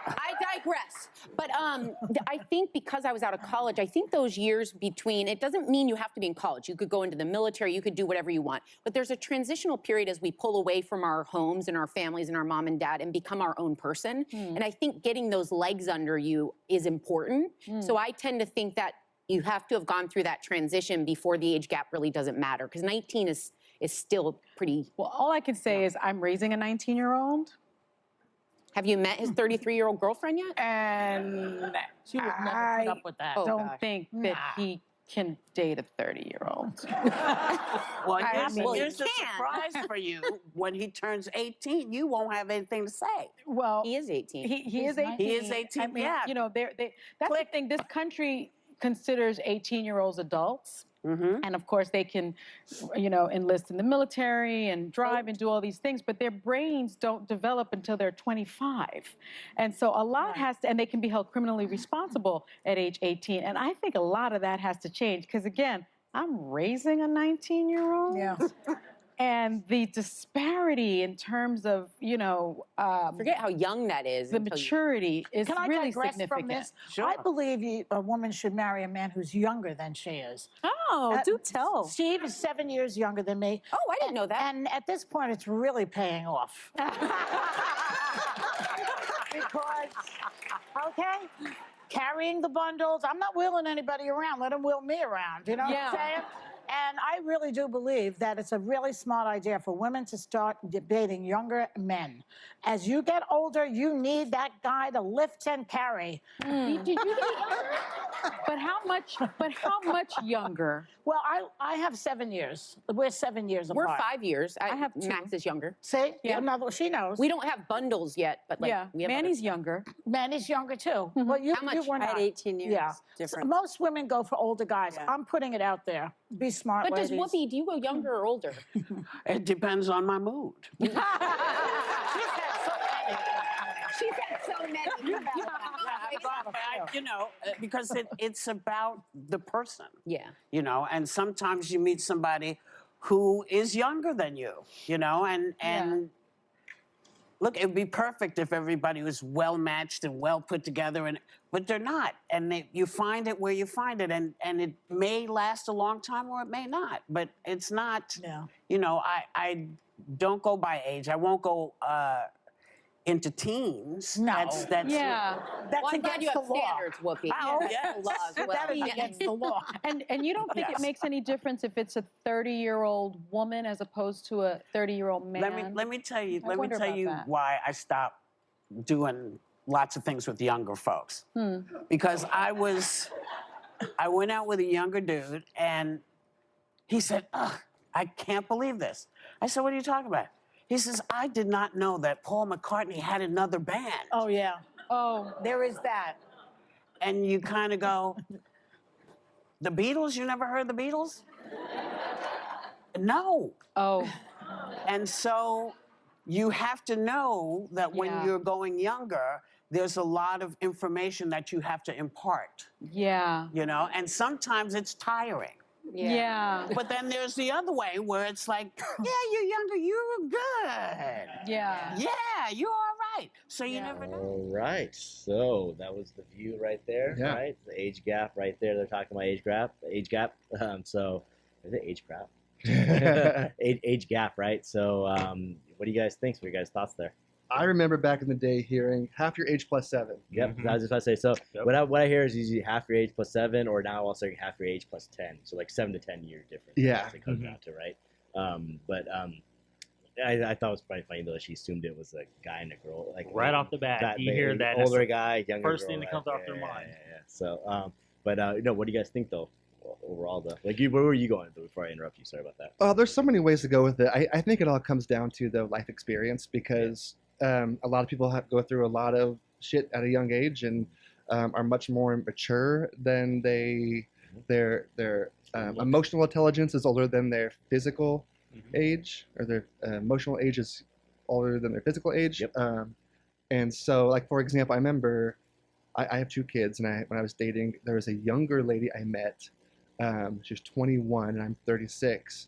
I digress. But I think because I was out of college, I think those years between, it doesn't mean you have to be in college. You could go into the military, you could do whatever you want. But there's a transitional period as we pull away from our homes and our families and our mom and dad and become our own person. And I think getting those legs under you is important. So I tend to think that you have to have gone through that transition before the age gap really doesn't matter, because 19 is still pretty. Well, all I can say is I'm raising a 19-year-old. Have you met his 33-year-old girlfriend yet? And She would never put up with that. I don't think that he can date a 30-year-old. Well, Well, here's the he can. surprise for you. When he turns 18, you won't have anything to say. Well, He is 18. he is 18. He is 18, I mean, yeah. that's the thing. This country considers 18-year-olds adults. And of course, they can, enlist in the military and drive and do all these things, but their brains don't develop until they're 25. And so a lot has to, and they can be held criminally responsible at age 18. And I think a lot of that has to change because, again, I'm raising a 19-year-old. Yeah. And the disparity in terms of, Forget how young that is. the maturity is Can I really digress significant. from this? Sure. I believe a woman should marry a man who's younger than she is. Oh, do tell. Steve is 7 years younger than me. Oh, I didn't know that. And at this point, it's really paying off. Because, okay, carrying the bundles, I'm not wheeling anybody around. Let him wheel me around. You know what I'm saying? And I really do believe that it's a really smart idea for women to start dating younger men. As you get older, you need that guy to lift and carry. Did you get younger? But how much? But how much younger? Well, I have 7 years. We're 7 years We're apart. 5 years. I have 2. Max is younger. See? Yeah. No, she knows. We don't have bundles yet, but we have Manny's younger. Manny's younger too. Well, you, How much? you were I had not. 18 years Yeah. difference. Most women go for older guys. Yeah. I'm putting it out there. Be smart, But does ladies. Whoopi, do you go younger or older? It depends on my mood. She's had so many. Because it's about the person. Yeah. And sometimes you meet somebody who is younger than you, and look, it'd be perfect if everybody was well matched and well put together, but they're not. And you find it where you find it, and it may last a long time or it may not, but it's not, I don't go by age. I won't go into teens. No. That's That's Well, I'm glad against you the have law. standards, Whoopi. Oh, That's yes. the law as well. That is against the law. And you don't think Yes. it makes any difference if it's a 30-year-old woman as opposed to a 30-year-old man? Let me tell you. I Let me wonder tell about you that. why I stopped doing lots of things with younger folks. Because I went out with a younger dude, and he said, "Ugh, I can't believe this." I said, "What are you talking about?" He says, "I did not know that Paul McCartney had another band." Oh, yeah. Oh, There is that. And you kind of go, "The Beatles? You never heard the Beatles?" No. oh, And so you have to know that when Yeah. you're going younger, there's a lot of information that you have to impart, yeah, and sometimes it's tiring. yeah, But then there's the other way where it's like, yeah, you're younger, you're good. yeah. Yeah, you're all right. So you never know. All right, so that was the view right there, Yeah. right? The age gap right there. They're talking about age gap. So is it age gap? age gap, right? So what do you guys think? What are your guys' thoughts there? I remember back in the day hearing half your age plus 7. Yep, I was just about to say. So Yep. what I hear is usually half your age plus 7, or now also half your age plus 10. So like 7 to 10 year difference. Yeah. That's what it comes down to, right? I thought it was probably funny though that she assumed it was a guy and a girl. Like Right off the bat, you hear that. older that's guy, younger first girl, thing that right? comes off Yeah, their yeah, mind. Yeah. So, what do you guys think though? Overall, though, like where were you going before I interrupt you? Sorry about that. There's so many ways to go with it. I think it all comes down to the life experience because a lot of people go through a lot of shit at a young age and are much more mature than their emotional intelligence is older than their physical age, or their emotional age is older than their physical age. Yep. And so, like for example, I remember I have 2 kids, and when I was dating, there was a younger lady I met. She was 21 and I'm 36,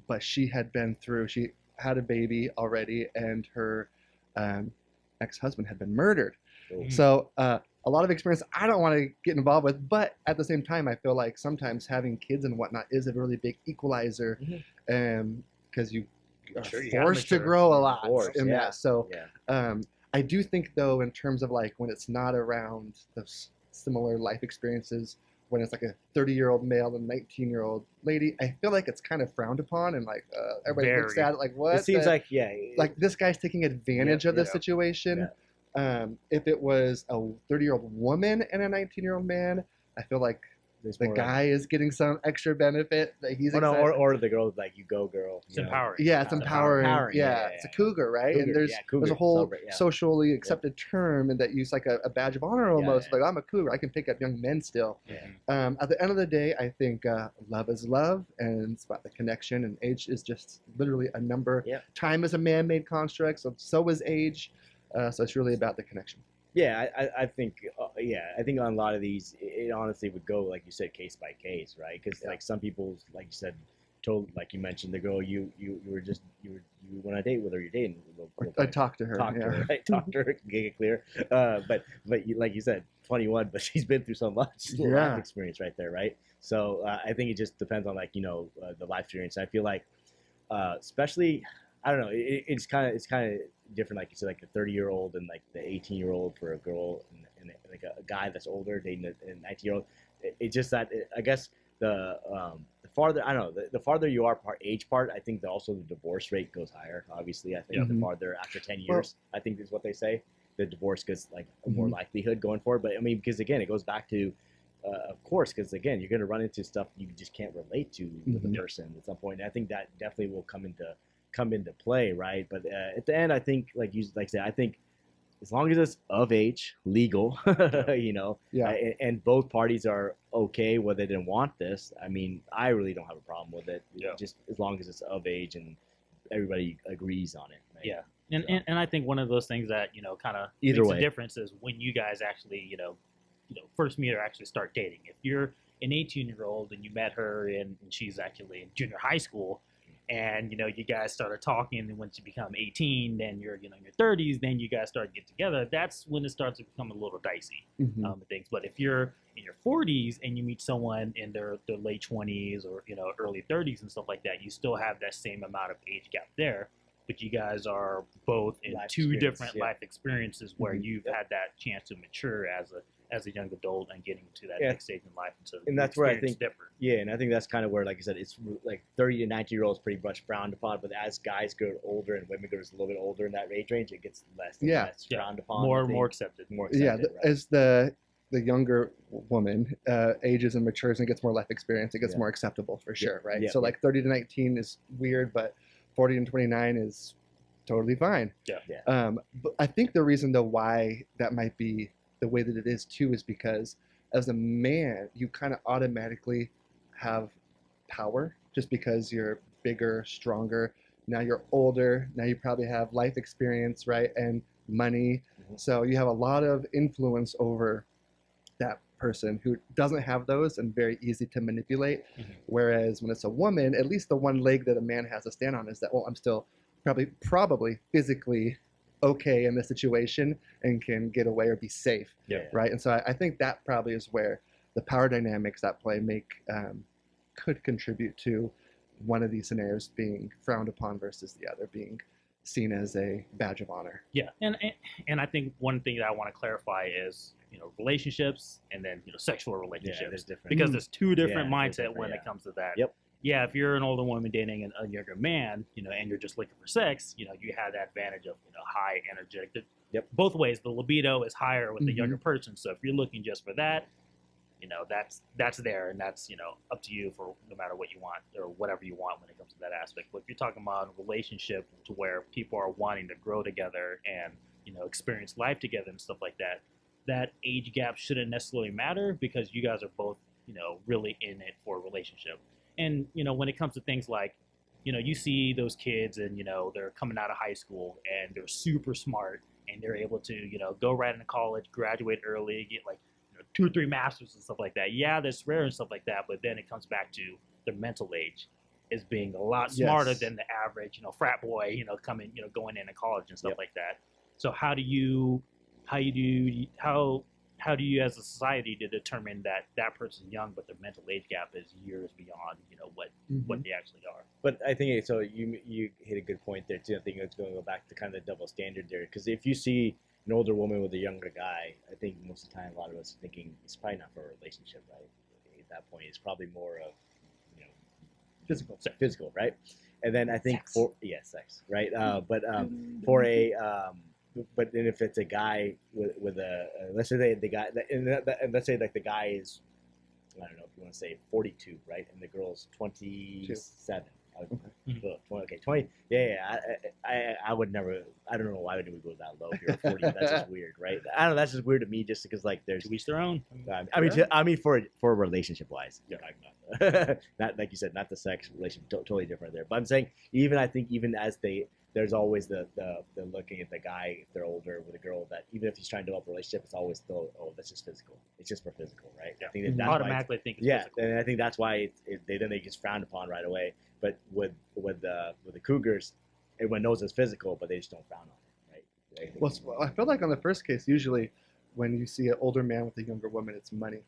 but she had a baby already, and her ex-husband had been murdered. Oh. So a lot of experience I don't want to get involved with, but at the same time, I feel like sometimes having kids and whatnot is a really big equalizer, because you are Sure, you gotta forced to mature. grow a lot Forced, in yeah. that. So Yeah. I do think, though, in terms of like when it's not around those similar life experiences, when it's like a 30-year-old male and 19-year-old lady, I feel like it's kind of frowned upon, and like everybody looks Very. at it like, what? It seems like like this guy's taking advantage of the yeah. situation. If it was a 30-year-old woman and a 19-year-old man, I feel like the guy is getting some extra benefit that he's excited. or the girl like you go girl. It's empowering. Yeah, it's empowering. Yeah, it's a cougar, right? Cougar, and there's a whole socially accepted term and that use like a badge of honor almost. Like I'm a cougar, I can pick up young men still. At the end of the day, I think love is love, and it's about the connection. And age is just literally a number. Time is a man-made construct, so is age. So it's really about the connection. Yeah, I think I think on a lot of these, it honestly would go like you said, case by case, right? Because like some people, like you said, like you mentioned the girl you went on a date with her, you're dating. I talked to her. Talk to her, get it clear. But like you said, 21, but she's been through so much life experience right there, right? So I think it just depends on like the life experience. I feel like especially. I don't know. It's kind of different, like you said, like a 30-year-old and like the 18-year-old for a girl, and like a guy that's older dating a 19-year-old. It's just that I guess the farther the farther you are age part, I think that also the divorce rate goes higher. Obviously, I think the farther after 10 years, I think is what they say, the divorce gets like more likelihood going forward. But I mean, because again, it goes back to of course, because again, you're going to run into stuff you just can't relate to with the person at some point. And I think that definitely will come into play, right? But at the end, I think, like I said, I think as long as it's of age, legal, and both parties are okay with it and want this, I mean, I really don't have a problem with it. Just as long as it's of age and everybody agrees on it. Right? Yeah, and I think one of those things that kind of makes a difference is when you guys actually first meet or actually start dating. If you're an 18-year-old and you met her and she's actually in junior high school, and you guys started talking, and once you become 18, then you're in your 30s, then you guys start to get together. That's when it starts to become a little dicey, things. But if you're in your 40s and you meet someone in their late 20s or early 30s and stuff like that, you still have that same amount of age gap there, but you guys are both in two different life experiences where you've had that chance to mature as a young adult and getting to that next stage in life. And that's where I think and I think that's kind of where, like I said, it's like 30 to 90-year-olds pretty much frowned upon, but as guys grow older and women grow a little bit older in that age range, it gets less and less frowned upon. More accepted. As the younger woman ages and matures and gets more life experience, it gets more acceptable for sure, right? So like 30 to 19 is weird, but 40 and 29 is totally fine. But I think the reason though why that might be the way that it is too is because as a man you kind of automatically have power just because you're bigger, stronger. Now you're older. Now you probably have life experience, right, and money. So you have a lot of influence over that person who doesn't have those and very easy to manipulate. Whereas when it's a woman, at least the one leg that a man has to stand on is that, well, I'm still probably physically okay in this situation and can get away or be safe, right? And so I think that probably is where the power dynamics at play could contribute to one of these scenarios being frowned upon versus the other being seen as a badge of honor. Yeah, and I think one thing that I want to clarify is relationships and then sexual relationships, because there's two different mindset when it comes to that. Yeah, if you're an older woman dating a younger man, and you're just looking for sex, you have that advantage of high energetic. Both ways, the libido is higher with the younger person. So if you're looking just for that, that's there, and that's up to you for no matter what you want or whatever you want when it comes to that aspect. But if you're talking about a relationship to where people are wanting to grow together and experience life together and stuff like that, that age gap shouldn't necessarily matter because you guys are both really in it for a relationship. And when it comes to things like you see those kids and they're coming out of high school and they're super smart and they're able to go right into college, graduate early, get like 2 or 3 masters and stuff like that. Yeah, that's rare and stuff like that, but then it comes back to their mental age as being a lot smarter than the average frat boy going into college and stuff like that. So how do you as a society to determine that that person's young but their mental age gap is years beyond what they actually are? But I think so. You hit a good point there too. I think it's going to go back to kind of the double standard there, because if you see an older woman with a younger guy, I think most of the time a lot of us are thinking it's probably not for a relationship, right? At that point, it's probably more of physical, right? And then I think sex, right? But for a but then if it's a guy with a let's say the guy and let's say like the guy is I don't know if you want to say 42, right? And the girl's 27. Okay, 20. Yeah. I would never. I don't know why would we go that low here. 40. That's just weird, right? I don't know. That's just weird to me, just because like there's To each their own. I mean for relationship wise, not like you said, not the sex relationship, totally different there. But I'm saying I think even as there's always the looking at the guy if they're older with a girl that even if he's trying to develop a relationship, it's always still that's just physical. It's just for physical, right? Yeah. I think that's automatically think it's physical. and I think that's why they get frowned upon right away. But with the Cougars, everyone knows it's physical, but they just don't frown on it, right? Well, I feel like on the first case, usually when you see an older man with a younger woman, it's money.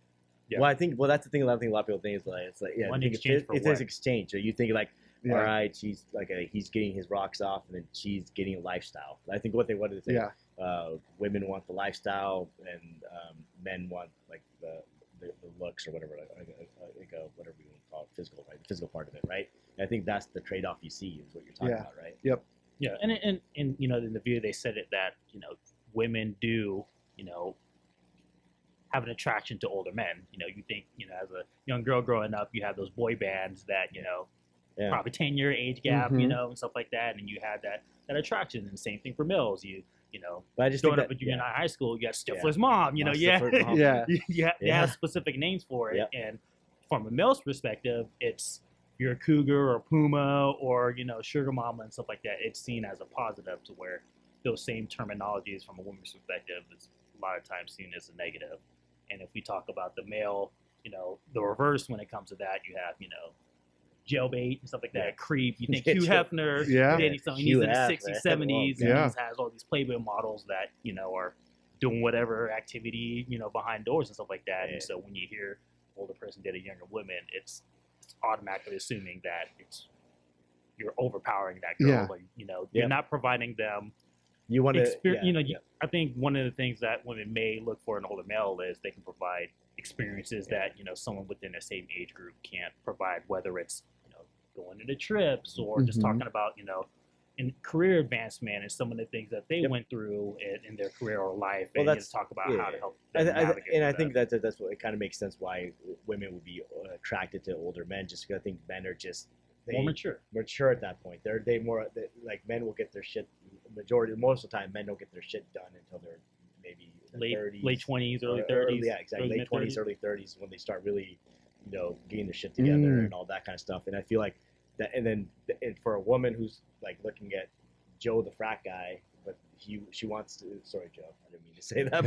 Yeah. Well, that's the thing. A lot of people think is like Money exchange for it's what? an exchange. So you think like, Yeah. all right, she's like he's getting his rocks off, and then she's getting a lifestyle. I think what did they say? Yeah. Women want the lifestyle, and men want like the looks or whatever, whatever you want to call it, physical, right? The physical part of it, right? And I think that's the trade-off you see is what you're talking about, right? Yep. Yeah, and you know, in the video they said it that women do have an attraction to older men. You think as a young girl growing up, you have those boy bands that probably 10-year age gap, Mhm. and stuff like that, and you had that attraction. And same thing for males. But I just growing think up that, in junior high school, you got Stifler's Yeah. mom. Stifler's mom. Yeah. They have specific names for it. Yep. And from a male's perspective, it's you're a cougar or puma or sugar mama and stuff like that. It's seen as a positive, to where those same terminologies from a woman's perspective is a lot of times seen as a negative. And if we talk about the male, the reverse when it comes to that, you have jailbait and stuff like that. Yeah. Creep. You think Hugh Hefner Yeah. dating someone Hugh he's in the Hef, 60s, man. 70s, Yeah. and he has all these Playboy models that are doing whatever activity behind doors and stuff like that. Yeah. And so when you hear older person date a younger woman, it's automatically assuming that you're overpowering that girl. Yeah. Like, you're not providing them You want to experience. I think one of the things that women may look for in an older male is they can provide experiences that someone within the same age group can't provide, whether it's going into trips or just Mhm. talking about in career advancement and some of the things that they went through in their career or life, Well, and that's- just talk about yeah. how to help them navigate And I through think that. that's what it kind of makes sense why women would be attracted to older men, just because I think men are just more mature. mature at that point. They more like men will get their shit most of the time. Men don't get their shit done until they're maybe in their 30s, late 20s, early or 30s. yeah, exactly. early Late 20s, mid-30s. early 30s when they start really, getting their shit together and all that kind of stuff. And I feel like that, and for a woman who's like looking at Joe the frat guy, but she wants to. Sorry, Joe, I didn't mean to say that,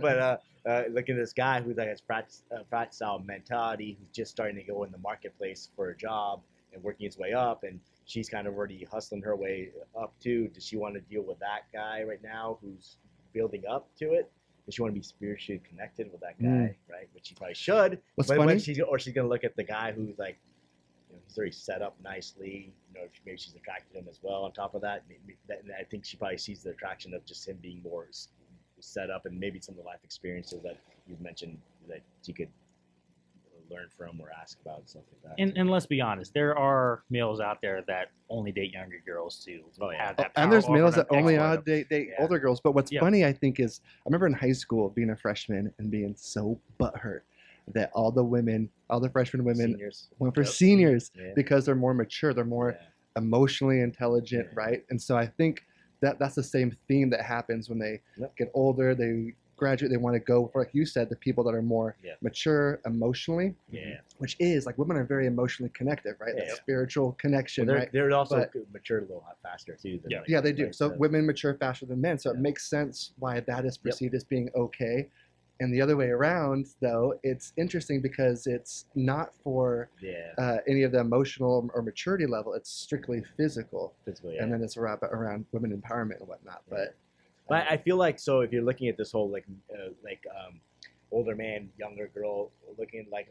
but looking at this guy who's like has frat style mentality, who's just starting to go in the marketplace for a job and working his way up, and she's kind of already hustling her way up too. Does she want to deal with that guy right now who's building up to it? Does she want to be spiritually connected with that guy, right? Which she probably should. What's but funny? when she's gonna look at the guy who's like, he's already set up nicely. Maybe she's attracted to him as well. On top of that, and I think she probably sees the attraction of just him being more set up, and maybe some of the life experiences that you've mentioned that she could learn from or ask about and stuff like that. And let's be honest, there are males out there that only date younger girls to have that power And there's over males them, that only exploit them. date Yeah. older girls. But what's Yeah. funny, I think, is I remember in high school being a freshman and being so butthurt that all the freshman women Seniors. went for Yep. seniors Yeah. because they're more mature, they're more Yeah. emotionally intelligent, Yeah. right? And so I think that's the same theme that happens when they Yep. get older, they graduate, they want to go for, like you said, the people that are more Yeah. mature emotionally, Yeah. which is like women are very emotionally connected, right? Yeah. That spiritual connection, Well, right? they're also But- matured a little faster too. Than Yeah. like, Yeah, they do. like So the- women mature faster than men, so it Yeah. makes sense why that is perceived as being okay. And the other way around, though, it's interesting because it's not for yeah, any of the emotional or maturity level. It's strictly physical, physically. Yeah. and then it's around women empowerment and whatnot. But But I feel like, so if you're looking at this whole older man, younger girl, looking like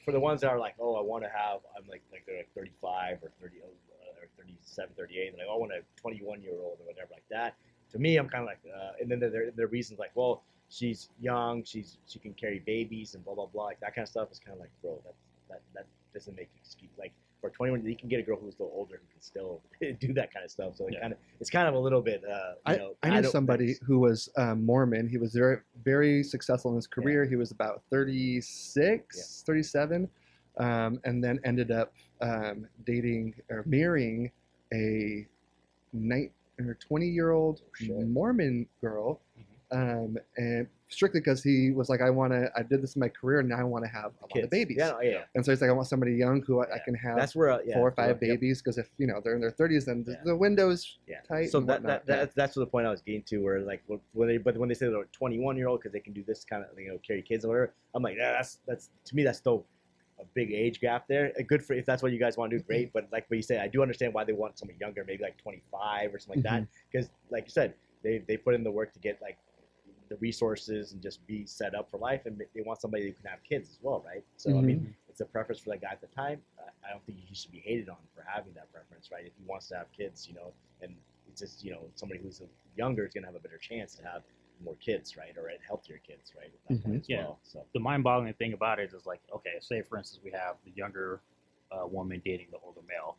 for the ones that are like, oh, I want to have, I'm like they're like 35 or 30 or 37, 38, and like, oh, I want a 21-year-old or whatever like that. To me, I'm kind of like, and then their reasons like, well, she's young, she can carry babies and blah blah blah, like that kind of stuff is kind of like, bro, that doesn't make excuse. Like for 21, you can get a girl who's a little older who can still do that kind of stuff. So it's kind of a little bit, I knew somebody who was Mormon. He was very, very successful in his career. He was about 36, 37, and then ended up dating or marrying a 20-year-old Mormon girl, and strictly because he was like, I did this in my career, and now I want to have a lot of babies. And so he's like, I want somebody young who I can have that's where 4 or 5 babies, because if they're in their 30s, then the window's tight. So and that's the point I was getting to, where like when they say they're a 21-year-old because they can do this kind of carry kids or whatever, I'm like, that's to me that's still a big age gap there. Good for if that's what you guys want to do, great. But like what you say, I do understand why they want somebody younger, maybe like 25 or something like that, because like you said, they put in the work to get like the resources and just be set up for life, and they want somebody who can have kids as well, right? So I mean, it's a preference for that guy at the time. I don't think he should be hated on for having that preference, right? If he wants to have kids, and it's just somebody who's younger is gonna have a better chance to have more kids, right, or healthier kids, right? At that point as well. So the mind-boggling thing about it is like, okay, say for instance we have the younger woman dating the older male.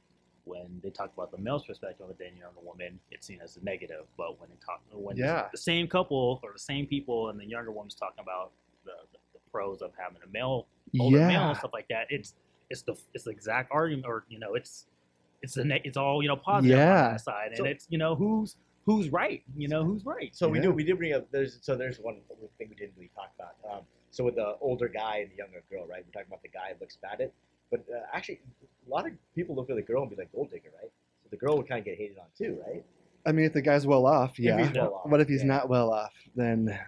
When they talk about the male's perspective of dating a younger woman, it's seen as a negative. But when the same couple or the same people and the younger woman's talking about the pros of having a older male and stuff like that, it's the exact argument, or it's all positive on that side, and it's who's right, who's right. So we did bring up there's one thing we didn't really talk about. So with the older guy and the younger girl, right? We're talking about the guy who looks bad at. But actually, a lot of people look at the girl and be like gold digger, right? So the girl would kind of get hated on too, right? I mean, if the guy's well off, If he's well off, but if he's not well off, then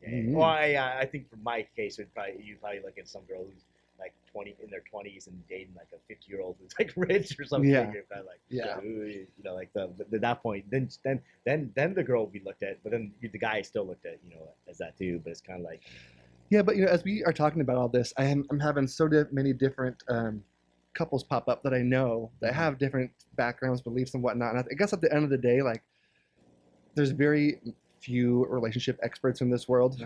well, I think for my case, you'd probably look at some girl who's like 20 in their 20s and dating like a 50-year-old who's like rich or something. You're kind of like, ooh, like at that point, then the girl would be looked at, but then the guy is still looked at, as that too. But it's kind of like. Yeah, but as we are talking about all this, I'm having so many different couples pop up that I know that have different backgrounds, beliefs, and whatnot. And I guess at the end of the day, like, there's very few relationship experts in this world,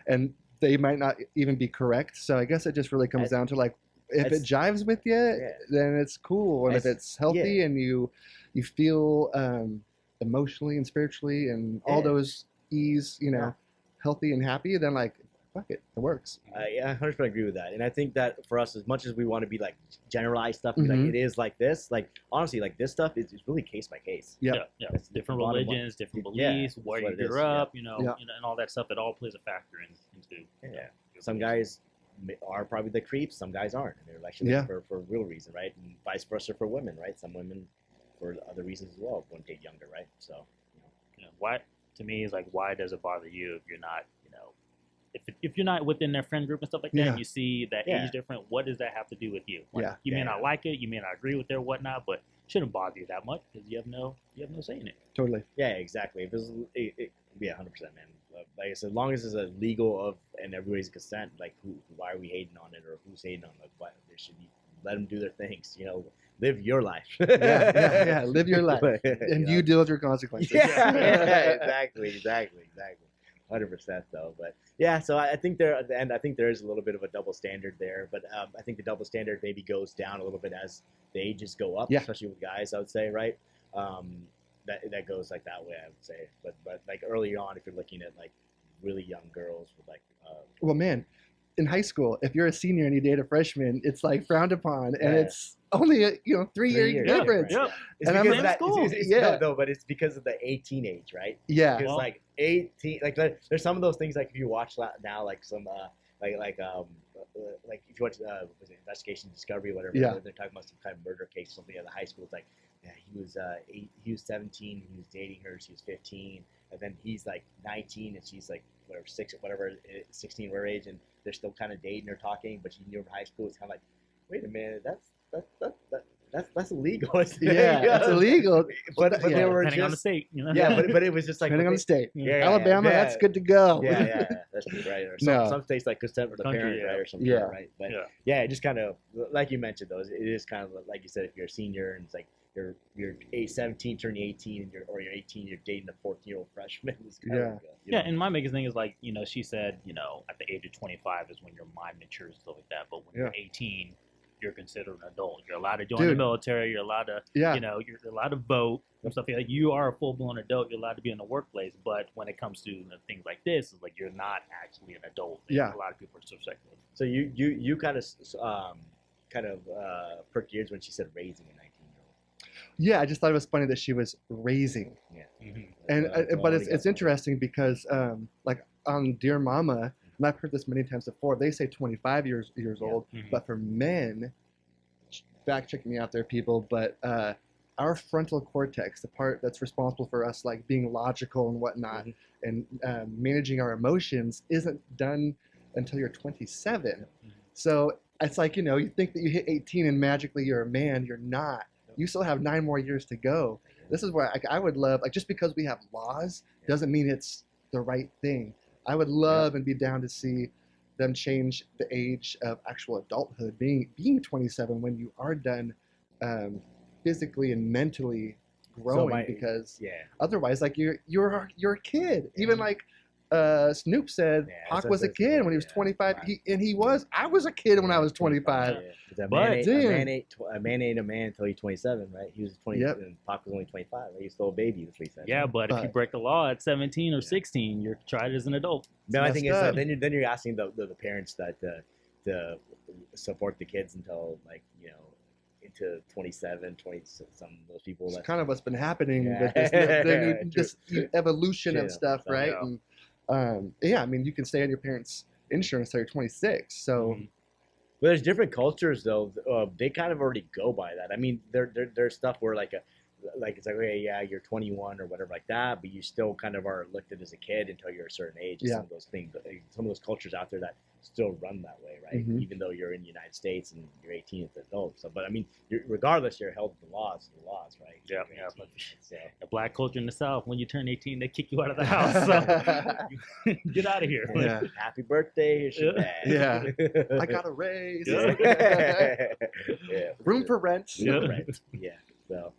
and they might not even be correct. So I guess it just really comes down to like, if it jives with you, then it's cool, and if it's healthy and you feel emotionally and spiritually and all those ease, healthy and happy, then like. It works. I 100% agree with that, and I think that for us, as much as we want to be like generalized stuff, like it is like this, like honestly, like this stuff is really case by case. Yeah. It's different religions, different beliefs, where you grew up, and all that stuff. It all plays a factor into. Some guys are probably the creeps, some guys aren't, and they're actually for real reason, right? And vice versa for women, right? Some women, for other reasons as well, won't date younger, right? So, why to me is like, why does it bother you if you're not, if you're not within their friend group and stuff like that, and you see that age different, what does that have to do with you? Like, you may not like it, you may not agree with it or whatnot, but it shouldn't bother you that much because you have no say in it. Totally. Yeah, exactly. If it's 100%, man. Like I said, as long as it's a legal and everybody's consent, like why are we hating on it, or who's hating on it? Why they should be, let them do their things. Live your life. Live your life, and you deal with your consequences. Exactly. 100% though, but so I think at the end, I think there is a little bit of a double standard there, but I think the double standard maybe goes down a little bit as the ages go up, especially with guys, I would say, right? That goes like that way, I would say, but like early on, if you're looking at like really young girls with like, well, man, in high school, if you're a senior and you date a freshman, it's like frowned upon, and it's only a 3-year difference. It's and because of that. No, but it's because of the 18 age, right? Yeah. Because like 18, like there's some of those things, like if you watch now, like some like if you watch was it Investigation Discovery or whatever, they're talking about some kind of murder case or something at the high school. It's like, he was 17, he was dating her, she was 15, and then he's like 19 and she's like 16, whatever age, and they're still kind of dating or talking, but she knew him in high school. It's kind of like, wait a minute, that's illegal. It's illegal. But they were depending just on the state, but it was just like depending on the state. Alabama, that's good to go. That's right. Or some states like consent for the parent, right, or something, right? But it just kind of, like you mentioned, though, it is kind of like you said, if you're a senior and it's like you're 17 turning 18 and you're 18, you're dating a 14-year-old freshman. And my biggest thing is like, she said, at the age of 25 is when your mind matures and stuff like that, but when you're 18, you're considered an adult. You're allowed to join the military. You're allowed to, Yeah. you know, you're allowed to vote and stuff like that. You are a full-blown adult. You're allowed to be in the workplace. But when it comes to things like this, it's like you're not actually an adult. Yeah. A lot of people are subjective. So you kind of perked ears when she said raising a 19-year-old. Yeah, I just thought it was funny that she was raising. Yeah. And but it's interesting because like on Dear Mama, and I've heard this many times before, they say 25 years old, but for men, fact check me out there, people, but our frontal cortex, the part that's responsible for us like being logical and whatnot, and managing our emotions, isn't done until you're 27. So it's like, you know, you think that you hit 18 and magically you're a man. You're not. You still have 9 more years to go. This is where I would love, like, just because we have laws doesn't mean it's the right thing. I would love and be down to see them change the age of actual adulthood, being 27 when you are done physically and mentally growing, because otherwise, like, you're a kid. Even like Snoop said, Pac was a kid when he was 25. I was a kid when I was 25. A man ain't a man until he's 27, right? He was 20, and Pac was only 25. Right? He was still a baby. That's what he said. Yeah, but if you break the law at 17 or 16, you're tried as an adult. No, I think it's then you're asking the parents that to support the kids until, like, you know, into 27, 20. Some of those people. It's kind of what's been happening with this evolution of stuff, right? And I mean, you can stay on your parents' insurance till you're 26. So. But there's different cultures, though. They kind of already go by that. I mean, there's stuff where like it's like, okay, yeah, you're 21 or whatever like that, but you still kind of are looked at as a kid until you're a certain age. Some of those things, some of those cultures out there that still run that way, right? Even though you're in the United States and you're 18 as an adult. So, but I mean, regardless, you're held to the laws, right? Yeah. So, the black culture in the South, when you turn 18, they kick you out of the house. So get out of here. Yeah. Happy birthday, here's your dad. Yeah. I got a raise. Room for rent. Yeah. So.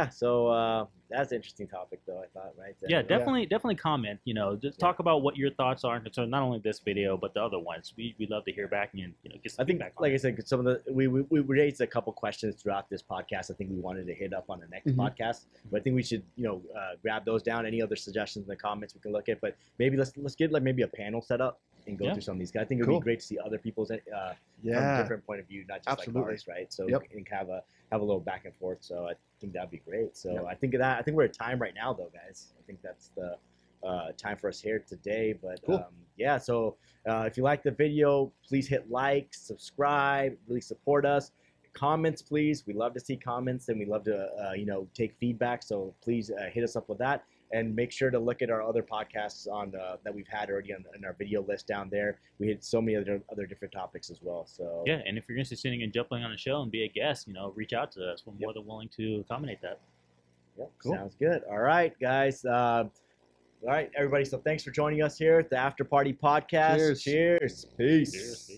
So that's an interesting topic, though, I thought, right? Yeah, definitely comment. You know, just talk about what your thoughts are in not only this video but the other ones. We'd love to hear back and get some feedback. Like I said, some of the we raised a couple questions throughout this podcast. I think we wanted to hit up on the next podcast, but I think we should grab those down. Any other suggestions in the comments we can look at, but maybe let's get like maybe a panel set up and go through some of these guys. I think it would be great to see other people's from a different point of view, not just like ours, right? So we can have a little back and forth. So I think that'd be great. So I think we're at time right now, though, guys. I think that's the time for us here today. But so if you like the video, please hit like, subscribe, really support us. Comments, please. We love to see comments, and we love to take feedback. So please hit us up with that. And make sure to look at our other podcasts on that we've had already on our video list down there. We hit so many other different topics as well. So and if you're interested in jumping on the show and be a guest, reach out to us. We're more than willing to accommodate that. Sounds good. All right, guys. All right, everybody. So thanks for joining us here at the After Party Podcast. Cheers. Peace.